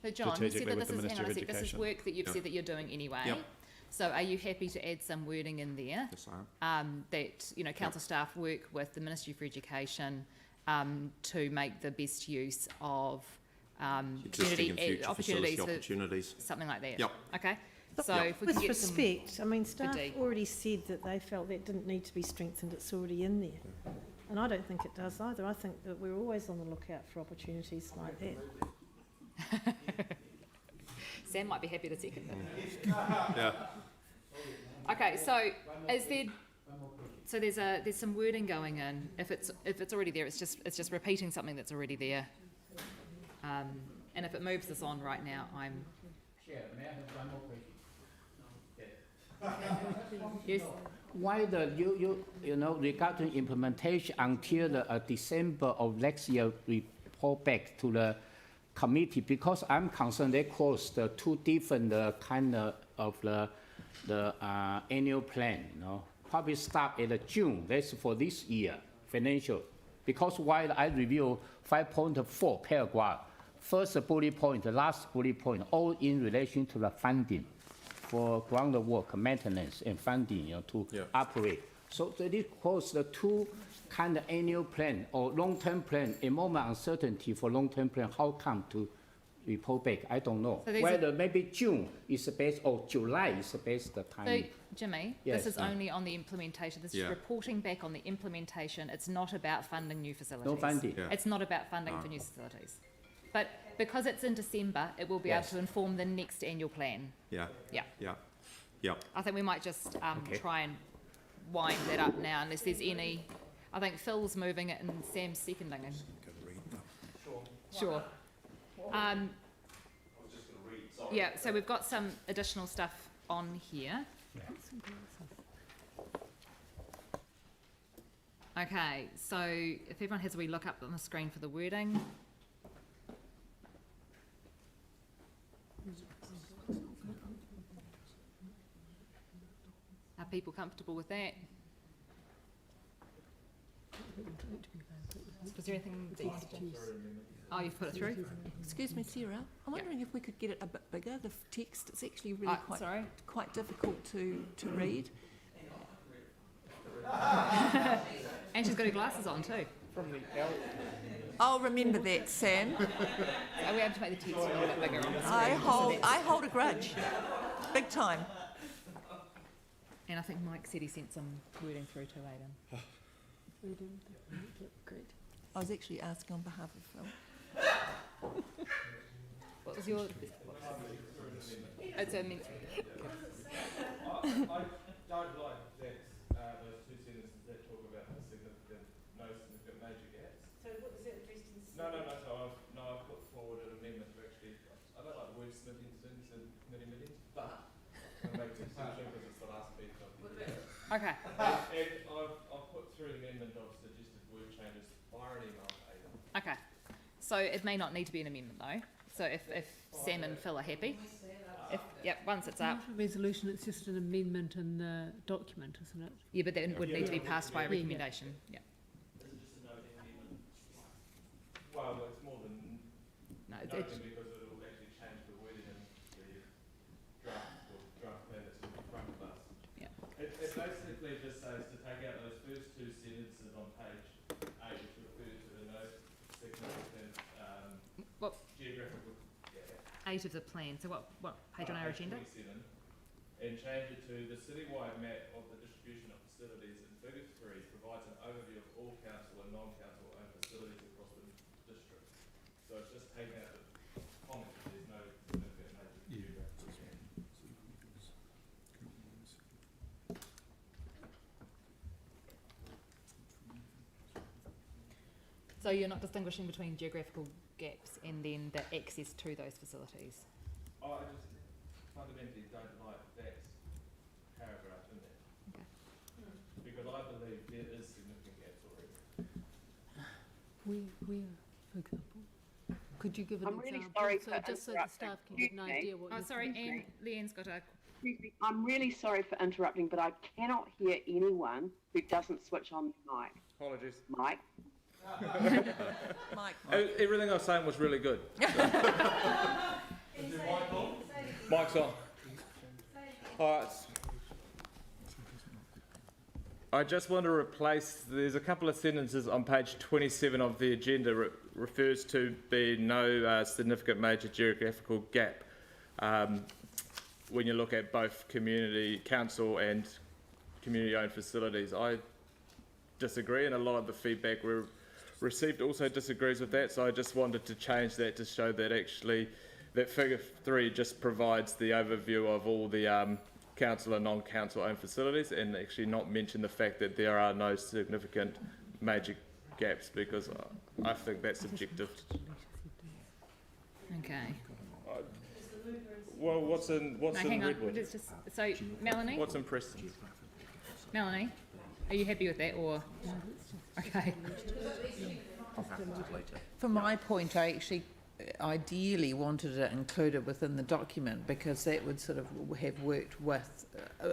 so John, you said Strategically that with this the is, hang Ministry on a of sec, this is Education. work that you've Yep. said that you're doing anyway. Yep. So are you happy to add some wording in there? Yes, I am. That, you know, council staff work with the Ministry for Education to make the best use of Existing and community future opportunities facility for opportunities. something like that. Yep. Okay. So Yep. if we can With get some, respect, I mean, staff D. already said that they felt that didn't need to be strengthened, it's already in there. And I don't think it does either. I think that we're always on the lookout for opportunities like that. Sam might be happy to second that. Yeah. Okay, so is there? So there's some wording going in. If it's already there, it's just repeating something that's already there. And if it moves us on right now, I'm. Chair, may I have one more question? Yes. Why you know, regarding implementation until the December of next year, report back to the committee? Because I'm concerned they cross the two different kind of the annual plan, you know. Probably start at June, that's for this year, financial. Because while I review 5.4 paragraph, first bullet point, the last bullet point, all in relation to the funding for groundwork, maintenance, and funding, you know, to operate. So this cause the two kind of annual plan or long-term plan, a moment uncertainty for long-term plan, how come to report back? I don't know. So whether maybe June is the best or July is the best time. So Jimmy, Yes. this is only on the implementation. This is Yeah. reporting back on the implementation. It's not about funding new facilities. No funding. Yeah. It's not about funding for new facilities. But because it's in December, it will be able Yes. to inform the next annual plan. Yeah. Yeah. Yeah. Yeah. I think we might just Okay. try and wind that up now, unless there's any. I think Phil's moving it and Sam's seconding it. Sure. Yeah, so we've got some additional stuff on here. Okay, so if everyone has a wee look up on the screen for the wording. Are people comfortable with that? Was there anything that you wanted to? Oh, you've put it through? Excuse me, Sarah. I'm wondering if we could get it a bit bigger. The text, it's actually really Sorry. quite difficult to read. And she's got her glasses on too. I'll remember that, Sam. Are we able to make the text a little bit bigger on the screen? I hold a grudge, big time. And I think Mike said he sent some wording through to Aidan. Great. I was actually asking on behalf of Phil. What was your? It's a min- I don't like that, those two sentences that talk about no significant major gaps. So what is that addressed in? No, I've put forward an amendment to actually, I don't like the word smithing things and committee meetings, but I'm going to make the exception because it's the last bit of Okay. And I've put through the amendment of suggested word changes via an email to Aidan. Okay. So it may not need to be an amendment though. So if Sam and Phil are happy, once it's up. Not a resolution, it's just an amendment in the document, isn't it? Yeah, but that would need to be passed by a recommendation. Yeah. Well, it's more than No, noting because it will actually change the wording in the draft plan that's in front of us. Yeah. It basically just says to take out those first two sentences on page 8, which refer to the no significant What? geographical 8 of the plan. So what page on our agenda? 27, and change it to the citywide map of the distribution of facilities in figure 3 provides an overview of all council and non-council owned facilities across the district. So it's just taking out the comment that there's no significant major geographical gap. So you're not distinguishing between geographical gaps and then the access to those facilities? I just fundamentally don't like that paragraph in there. Okay. Because I believe there is significant gaps already. Where, for example? Could you give an I'm example? really sorry so for just so the interrupting. staff can get an Excuse me. idea what Oh, you're sorry, thinking. Anne, Leanne's got a, Excuse me, I'm really sorry for interrupting, but I cannot hear anyone who doesn't switch on the mic. Apologies. Mike? Mike. Everything I was saying was really good. Mike's on. All right. I just want to replace, there's a couple of sentences on page 27 of the agenda refers to be no significant major geographical gap when you look at both community council and community owned facilities. I disagree, and a lot of the feedback we received also disagrees with that, so I just wanted to change that to show that actually that figure 3 just provides the overview of all the council and non-council owned facilities, and actually not mention the fact that there are no significant major gaps, because I think that's subjective. okay. Well, what's in Hang on, Redwood? let's just, so Melanie? What's in Preston? Melanie, are you happy with that, or? Okay. For my point, I actually ideally wanted it included within the document, because that would sort of have worked with,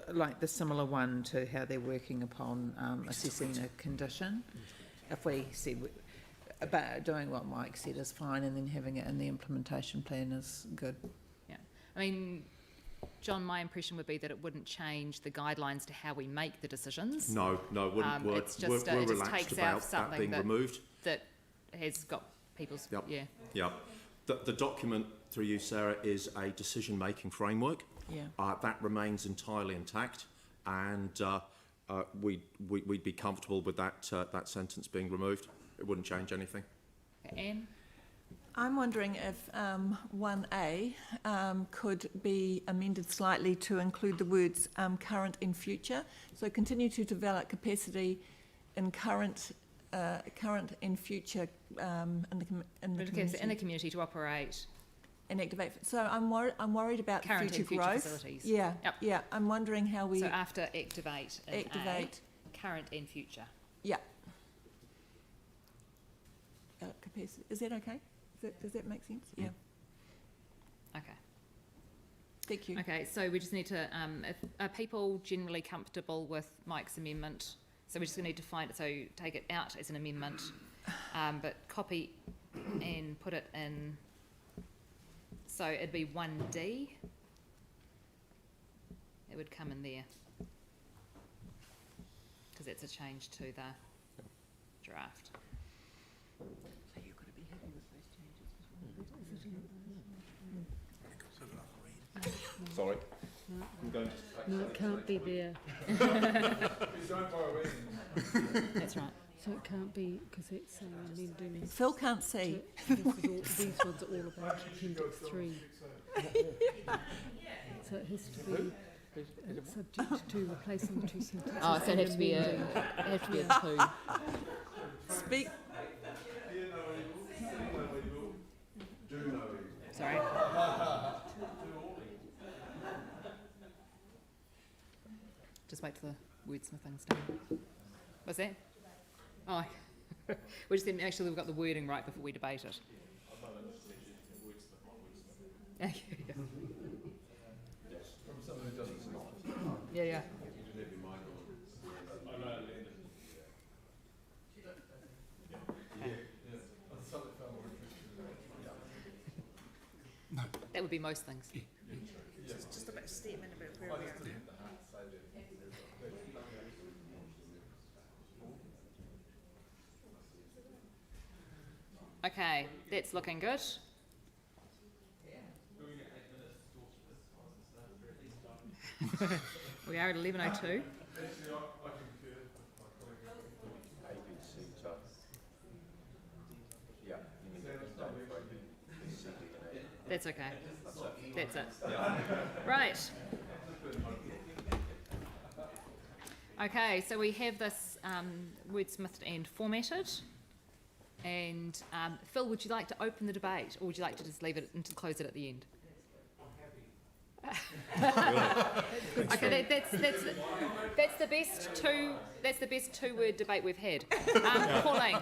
like the similar one to how they're working upon assessing the condition. If we said, about doing what Mike said is fine, and then having it in the implementation plan is good. Yeah, I mean, John, my impression would be that it wouldn't change the guidelines to how we make the decisions. No, it wouldn't. It's just, We're it just relaxed takes about out that something being removed. that has got people's, Yep. yeah. Yeah. The document, through you, Sarah, is a decision-making framework. Yeah. That remains entirely intact, and we'd be comfortable with that sentence being removed. It wouldn't change anything. Okay, Anne? I'm wondering if 1A could be amended slightly to include the words current and future. So continue to develop capacity in current and future in the community. In the community to operate and activate. So I'm worried about current future and future growth. facilities. Yeah, Yep. yeah. I'm wondering how we So after activate in activate. A, current and future. Yeah. Capacity. Is that okay? Does that make sense? Yeah. Okay. Thank you. Okay, so we just need to, are people generally comfortable with Mike's amendment? So we're just going to need to find it, so take it out as an amendment, but copy and put it in, so it'd be 1D. It would come in there. Because it's a change to the draft. So you've got to be happy with those changes. Sorry. No, I'm going to no, it can't be there. That's right. So it can't be, because it's amending. Phil can't see. These ones are all about Appendix 3. So it has to be subject to replacing the two sentences. Oh, so it and has to be amending. it has to be a 2. Speak. Sorry. Just wait till the wordsmithing's done. What's that? Oh, we just didn't, actually we've got the wording right before we debate it. Yeah, yeah. That would be most things. Just about a statement about where we are. Okay, that's looking good. We are at 11:02. That's okay. That's it. Right. Okay, so we have this wordsmithed and formatted. And Phil, would you like to open the debate, or would you like to just leave it and to close it at the end? Okay, that's the best two-word debate we've had. Pauline.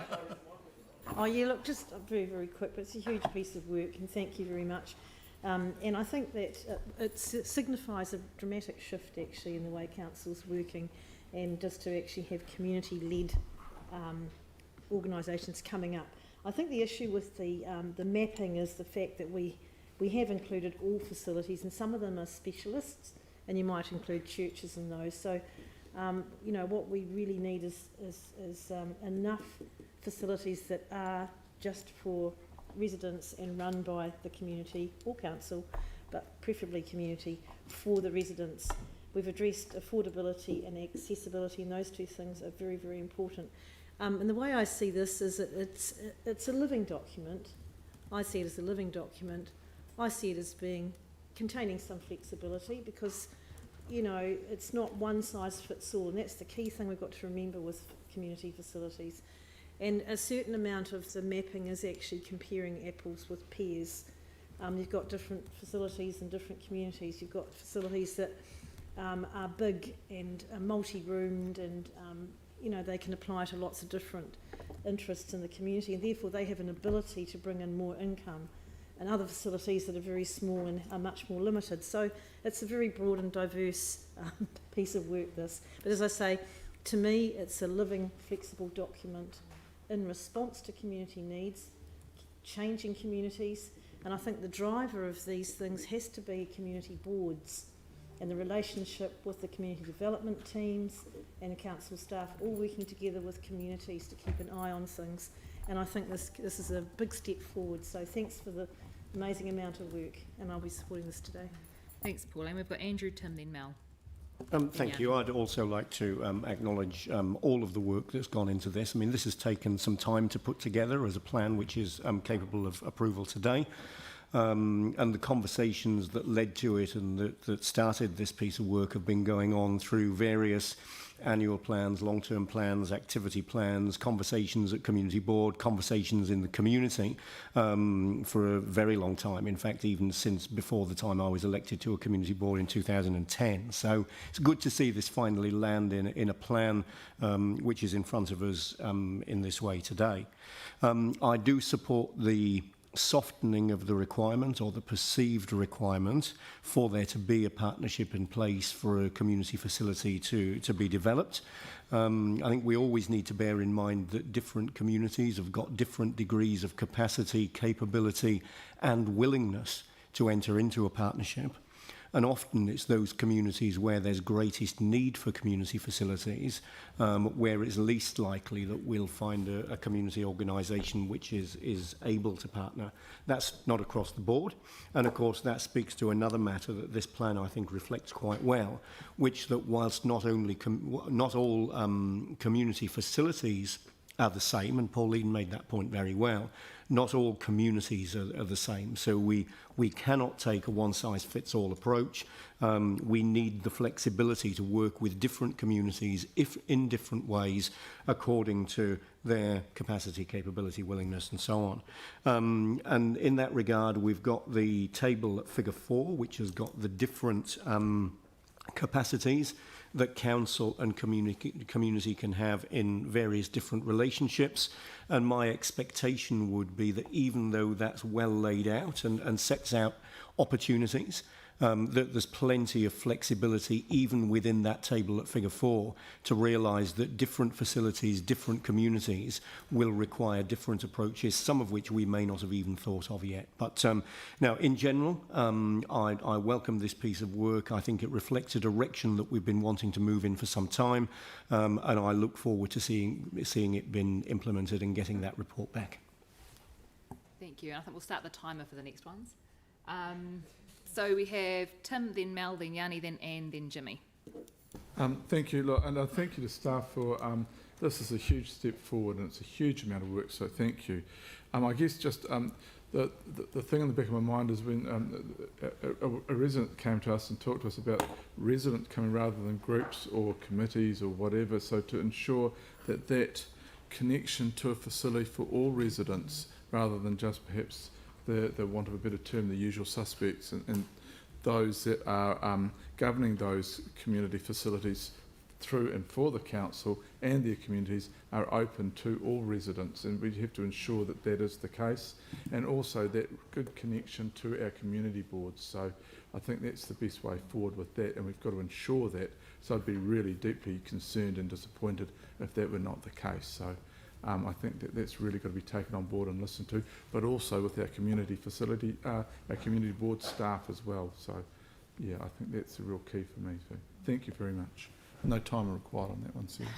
Oh yeah, look, just very, very quick, but it's a huge piece of work, and thank you very much. And I think that it signifies a dramatic shift actually in the way council's working, and just to actually have community-led organisations coming up. I think the issue with the mapping is the fact that we have included all facilities, and some of them are specialists, and you might include churches in those. So, you know, what we really need is enough facilities that are just for residents and run by the community or council, but preferably community for the residents. We've addressed affordability and accessibility, and those two things are very, very important. And the way I see this is that it's a living document. I see it as a living document. I see it as being containing some flexibility, because, you know, it's not one size fits all, and that's the key thing we've got to remember with community facilities. And a certain amount of the mapping is actually comparing apples with pears. You've got different facilities in different communities. You've got facilities that are big and are multi-roomed, and you know, they can apply to lots of different interests in the community, and therefore they have an ability to bring in more income, and other facilities that are very small and are much more limited. So it's a very broad and diverse piece of work, this. But as I say, to me, it's a living, flexible document in response to community needs, changing communities, and I think the driver of these things has to be community boards and the relationship with the community development teams and council staff all working together with communities to keep an eye on things. And I think this is a big step forward. So thanks for the amazing amount of work, and I'll be supporting this today. Thanks, Pauline. We've got Andrew, Tim, then Mel. Thank you. I'd also like to acknowledge all of the work that's gone into this. I mean, this has taken some time to put together as a plan which is capable of approval today. And the conversations that led to it and that started this piece of work have been going on through various annual plans, long-term plans, activity plans, conversations at community board, conversations in the community for a very long time. In fact, even since before the time I was elected to a community board in 2010. So it's good to see this finally land in a plan which is in front of us in this way today. I do support the softening of the requirement, or the perceived requirement, for there to be a partnership in place for a community facility to be developed. I think we always need to bear in mind that different communities have got different degrees of capacity, capability and willingness to enter into a partnership. And often it's those communities where there's greatest need for community facilities, where it's least likely that we'll find a community organisation which is able to partner. That's not across the board. And of course that speaks to another matter that this plan I think reflects quite well, which that whilst not all community facilities are the same, and Pauline made that point very well, not all communities are the same. So we cannot take a one-size-fits-all approach. We need the flexibility to work with different communities in different ways according to their capacity, capability, willingness and so on. And in that regard, we've got the table at figure 4, which has got the different capacities that council and community can have in various different relationships. And my expectation would be that even though that's well laid out and sets out opportunities, that there's plenty of flexibility even within that table at figure 4 to realise that different facilities, different communities will require different approaches, some of which we may not have even thought of yet. But now, in general, I welcome this piece of work. I think it reflects a direction that we've been wanting to move in for some time, and I look forward to seeing it been implemented and getting that report back. Thank you. I think we'll start the timer for the next ones. So we have Tim, then Mel, then Yanni, then Anne, then Jimmy. Thank you, look, and thank you to staff for this is a huge step forward, and it's a huge amount of work, so thank you. I guess just the thing in the back of my mind is when a resident came to us and talked to us about residents coming rather than groups or committees or whatever, so to ensure that connection to a facility for all residents, rather than just perhaps the want of a better term, the usual suspects, and those that are governing those community facilities through and for the council and their communities are open to all residents, and we have to ensure that that is the case, and also that good connection to our community boards. So I think that's the best way forward with that, and we've got to ensure that. So I'd be really deeply concerned and disappointed if that were not the case. So I think that that's really got to be taken on board and listened to, but also with our community facility, our community board staff as well. So yeah, I think that's the real key for me. So thank you very much. No time required on that one, Sarah.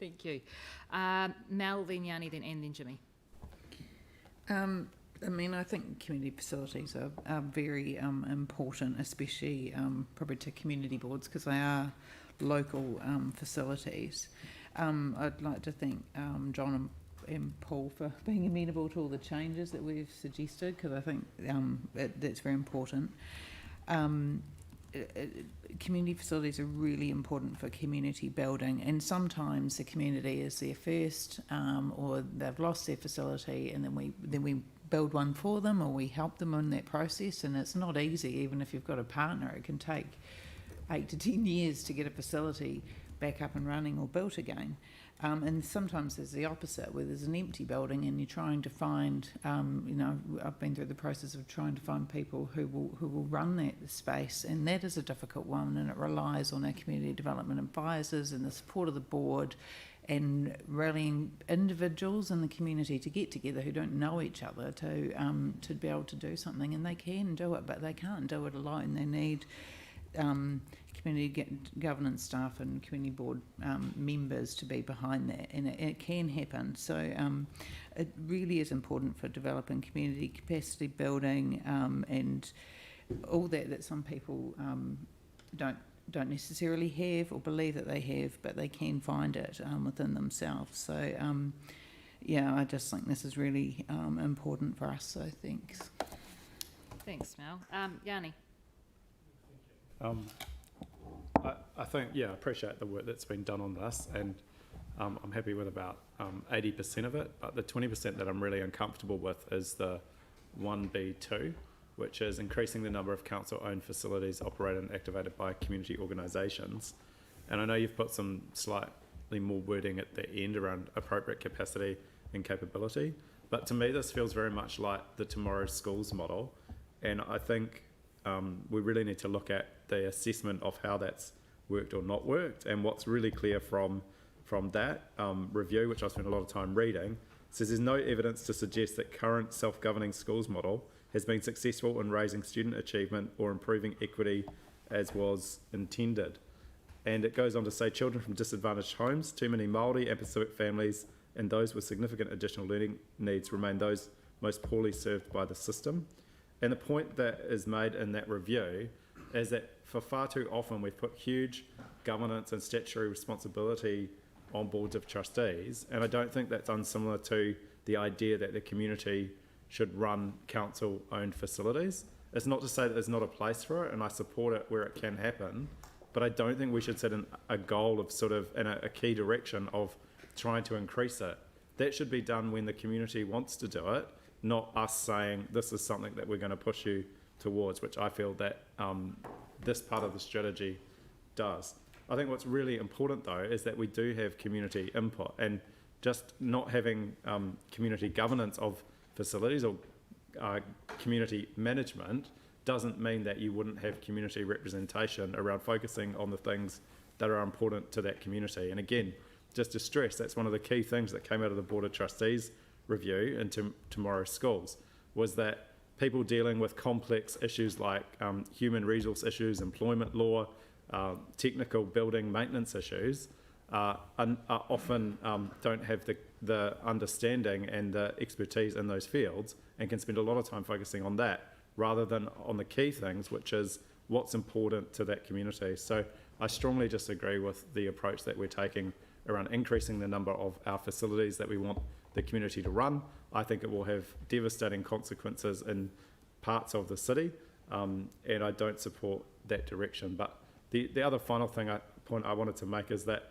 Thank you. Mel, then Yanni, then Anne, then Jimmy. I mean, I think community facilities are very important, especially probably to community boards, because they are local facilities. I'd like to thank John and Paul for being amenable to all the changes that we've suggested, because I think that's very important. Community facilities are really important for community building, and sometimes the community is there first, or they've lost their facility, and then we build one for them, or we help them in that process. And it's not easy, even if you've got a partner. It can take 8 to 10 years to get a facility back up and running or built again. And sometimes there's the opposite, where there's an empty building and you're trying to find, I've been through the process of trying to find people who will run that space, and that is a difficult one, and it relies on our community development advisors and the support of the board, and rallying individuals in the community to get together who don't know each other to be able to do something. And they can do it, but they can't do it alone. They need community governance staff and community board members to be behind that, and it can happen. So it really is important for developing community capacity building, and all that some people don't necessarily have or believe that they have, but they can find it within themselves. So I just think this is really important for us. So thanks. Thanks, Mel. Yanni. I think, I appreciate the work that's been done on this, and I'm happy with about 80% of it, but the 20% that I'm really uncomfortable with is the 1B2, which is increasing the number of council-owned facilities operated and activated by community organisations. And I know you've put some slightly more wording at the end around appropriate capacity and capability, but to me this feels very much like the Tomorrow Schools model, and I think we really need to look at the assessment of how that's worked or not worked. And what's really clear from that review, which I spent a lot of time reading, says there's no evidence to suggest that current self-governing schools model has been successful in raising student achievement or improving equity as was intended. And it goes on to say children from disadvantaged homes, too many Māori and Pacific families, and those with significant additional learning needs remain those most poorly served by the system. And the point that is made in that review is that for far too often we've put huge governance and statutory responsibility on boards of trustees, and I don't think that's unsimilar to the idea that the community should run council-owned facilities. It's not to say that there's not a place for it, and I support it where it can happen, but I don't think we should set a goal of sort of in a key direction of trying to increase it. That should be done when the community wants to do it, not us saying this is something that we're going to push you towards, which I feel that this part of the strategy does. I think what's really important though is that we do have community input, and just not having community governance of facilities or community management doesn't mean that you wouldn't have community representation around focusing on the things that are important to that community. And again, just to stress, that's one of the key things that came out of the Board of Trustees review into Tomorrow Schools, was that people dealing with complex issues like human resource issues, employment law, technical building maintenance issues are often don't have the understanding and the expertise in those fields, and can spend a lot of time focusing on that rather than on the key things, which is what's important to that community. So I strongly disagree with the approach that we're taking around increasing the number of our facilities that we want the community to run. I think it will have devastating consequences in parts of the city, and I don't support that direction. But the other final point I wanted to make is that,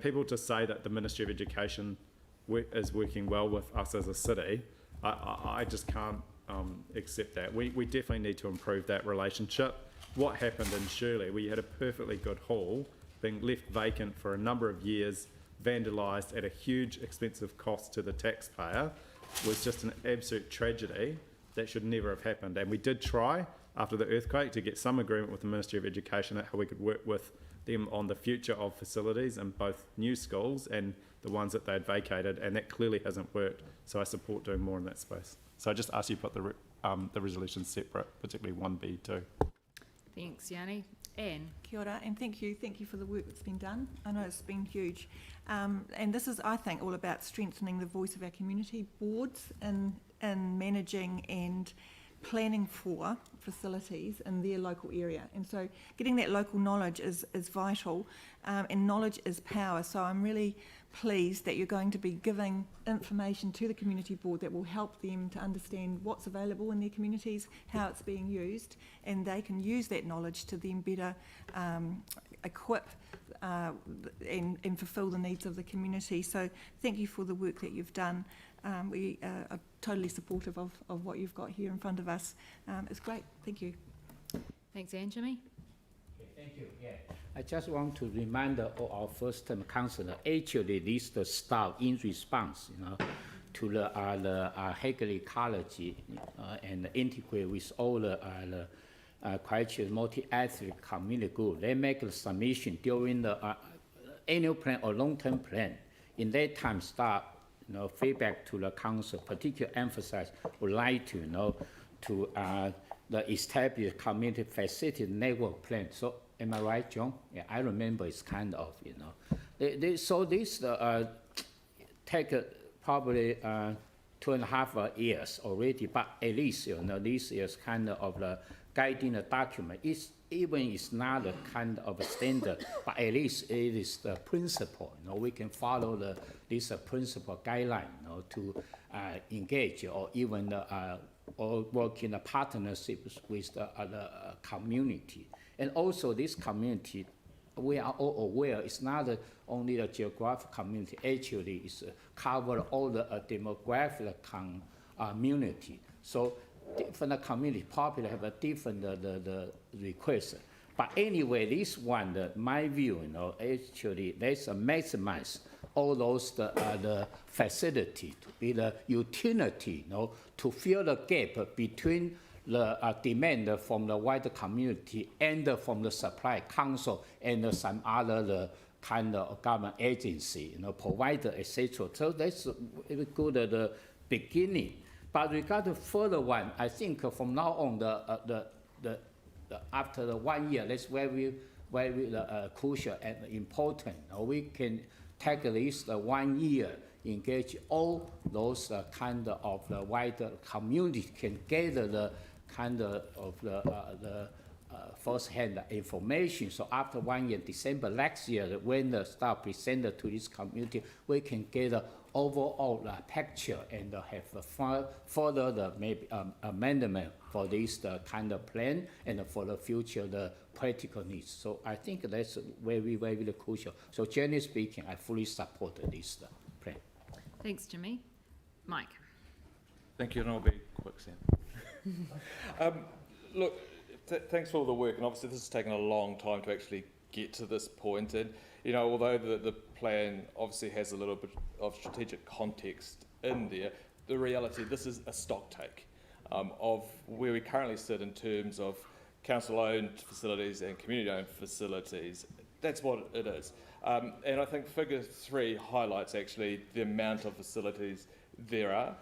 people just say that the Ministry of Education is working well with us as a city, I just can't accept that. We definitely need to improve that relationship. What happened in Shirley, where you had a perfectly good hall being left vacant for a number of years, vandalised at a huge expensive cost to the taxpayer, was just an absolute tragedy that should never have happened. And we did try, after the earthquake, to get some agreement with the Ministry of Education at how we could work with them on the future of facilities in both new schools and the ones that they'd vacated, and that clearly hasn't worked. So I support doing more in that space. So I just ask you to put the resolutions separate, particularly 1B2. Thanks, Yanni. Anne? Kia ora, and thank you for the work that's been done. I know it's been huge. And this is, I think, all about strengthening the voice of our community boards in managing and planning for facilities in their local area. And so getting that local knowledge is vital, and knowledge is power. So I'm really pleased that you're going to be giving information to the community board that will help them to understand what's available in their communities, how it's being used, and they can use that knowledge to then better equip and fulfil the needs of the community. So thank you for the work that you've done. We are totally supportive of what you've got here in front of us. It's great. Thank you. Thanks, Anne. Jimmy? Okay, thank you. Yeah, I just want to remind all our first-term councillor, actually this the staff in response, to the Hagley College and integrate with all the Christchurch multi-ethnic community group. They make a submission during the annual plan or long-term plan. In that time, staff feedback to the council, particularly emphasize would like to the established community facility network plan. So am I right, John? Yeah, I remember it's kind of so this take probably 2.5 years already, but at least this is kind of the guiding document. It's not a kind of a standard, but at least it is the principle. We can follow this principle guideline to engage or even or work in a partnership with the community. And also this community, we are all aware, it's not only the geographic community, actually it's cover all the demographic community. So different community probably have a different the request. But anyway, this one, my view, actually let's maximize all those the facility to be the utility, to fill the gap between the demand from the wider community and from the supply council and some other kind of government agency, provider, etc. So that's a good the beginning. But regarding further one, I think from now on, after the 1 year, that's very crucial and important. We can take this 1 year, engage all those kind of the wider community, can gather the kind of the first-hand information. So after 1 year, December next year, when the staff presented to this community, we can get the overall picture and have further maybe amendment for this kind of plan and for the future the practical needs. So I think that's very, very crucial. So generally speaking, I fully support this plan. Thanks, Jimmy. Mike? Thank you, and I'll be quick, Sam. Look, thanks for all the work, and obviously this has taken a long time to actually get to this point. And although the plan obviously has a little bit of strategic context in there, the reality, this is a stock take of where we currently sit in terms of council-owned facilities and community-owned facilities. That's what it is. And I think figure 3 highlights actually the amount of facilities there are.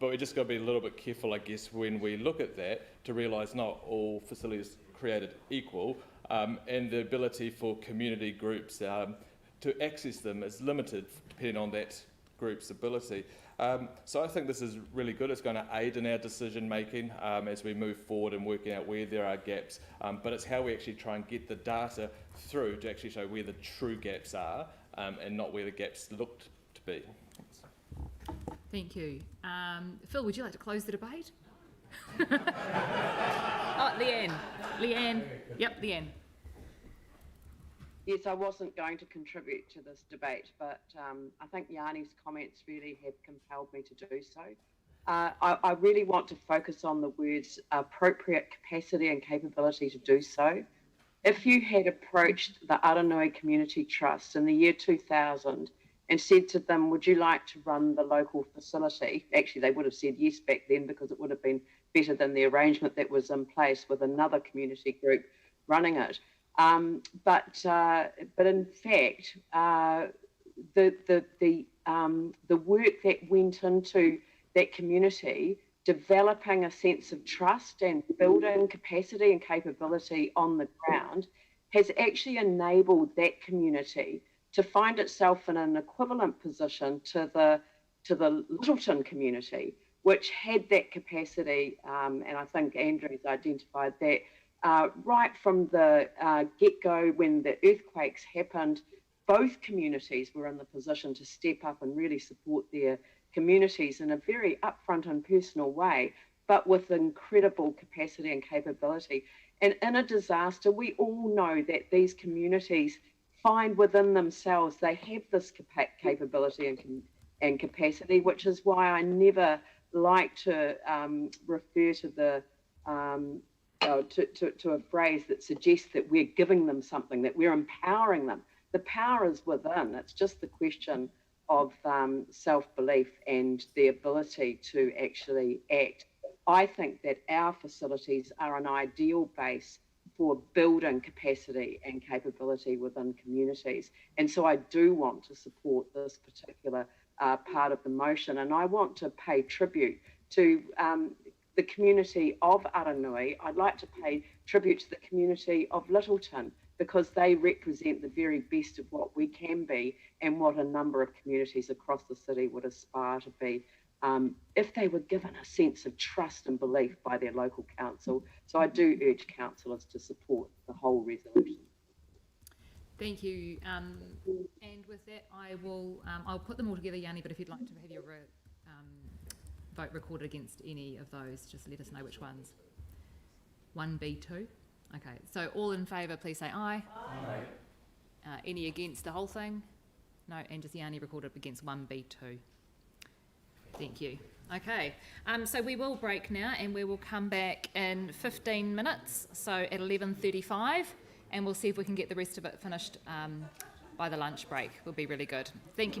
But we just got to be a little bit careful, I guess, when we look at that to realise not all facilities created equal, and the ability for community groups to access them is limited depending on that group's ability. So I think this is really good. It's going to aid in our decision making as we move forward and working out where there are gaps, but it's how we actually try and get the data through to actually show where the true gaps are and not where the gaps looked to be. Thank you. Phil, would you like to close the debate? Oh, Leanne. Yep, Leanne. Yes, I wasn't going to contribute to this debate, but I think Yanni's comments really have compelled me to do so. I really want to focus on the words appropriate capacity and capability to do so. If you had approached the Aranui Community Trust in the year 2000 and said to them, would you like to run the local facility? Actually, they would have said yes back then, because it would have been better than the arrangement that was in place with another community group running it. But in fact, the work that went into that community, developing a sense of trust and building capacity and capability on the ground, has actually enabled that community to find itself in an equivalent position to the Littleton community, which had that capacity, and I think Andrew's identified that right from the get-go. When the earthquakes happened, both communities were in the position to step up and really support their communities in a very upfront and personal way, but with incredible capacity and capability. And in a disaster, we all know that these communities find within themselves they have this capability and capacity, which is why I never like to refer to the to a phrase that suggests that we're giving them something, that we're empowering them. The power is within. It's just the question of self-belief and the ability to actually act. I think that our facilities are an ideal base for building capacity and capability within communities. And so I do want to support this particular part of the motion. And I want to pay tribute to the community of Aranui. I'd like to pay tribute to the community of Littleton, because they represent the very best of what we can be and what a number of communities across the city would aspire to be if they were given a sense of trust and belief by their local council. So I do urge councillors to support the whole resolution. Thank you. And with that, I'll put them all together, Yanni, but if you'd like to have your vote recorded against any of those, just let us know which ones. 1B2. Okay, so all in favour, please say aye. Aye. Any against the whole thing? No, and just Yanni recorded against 1B2. Thank you. Okay, so we will break now, and we will come back in 15 minutes, so at 11:35, and we'll see if we can get the rest of it finished by the lunch break. Will be really good. Thank you very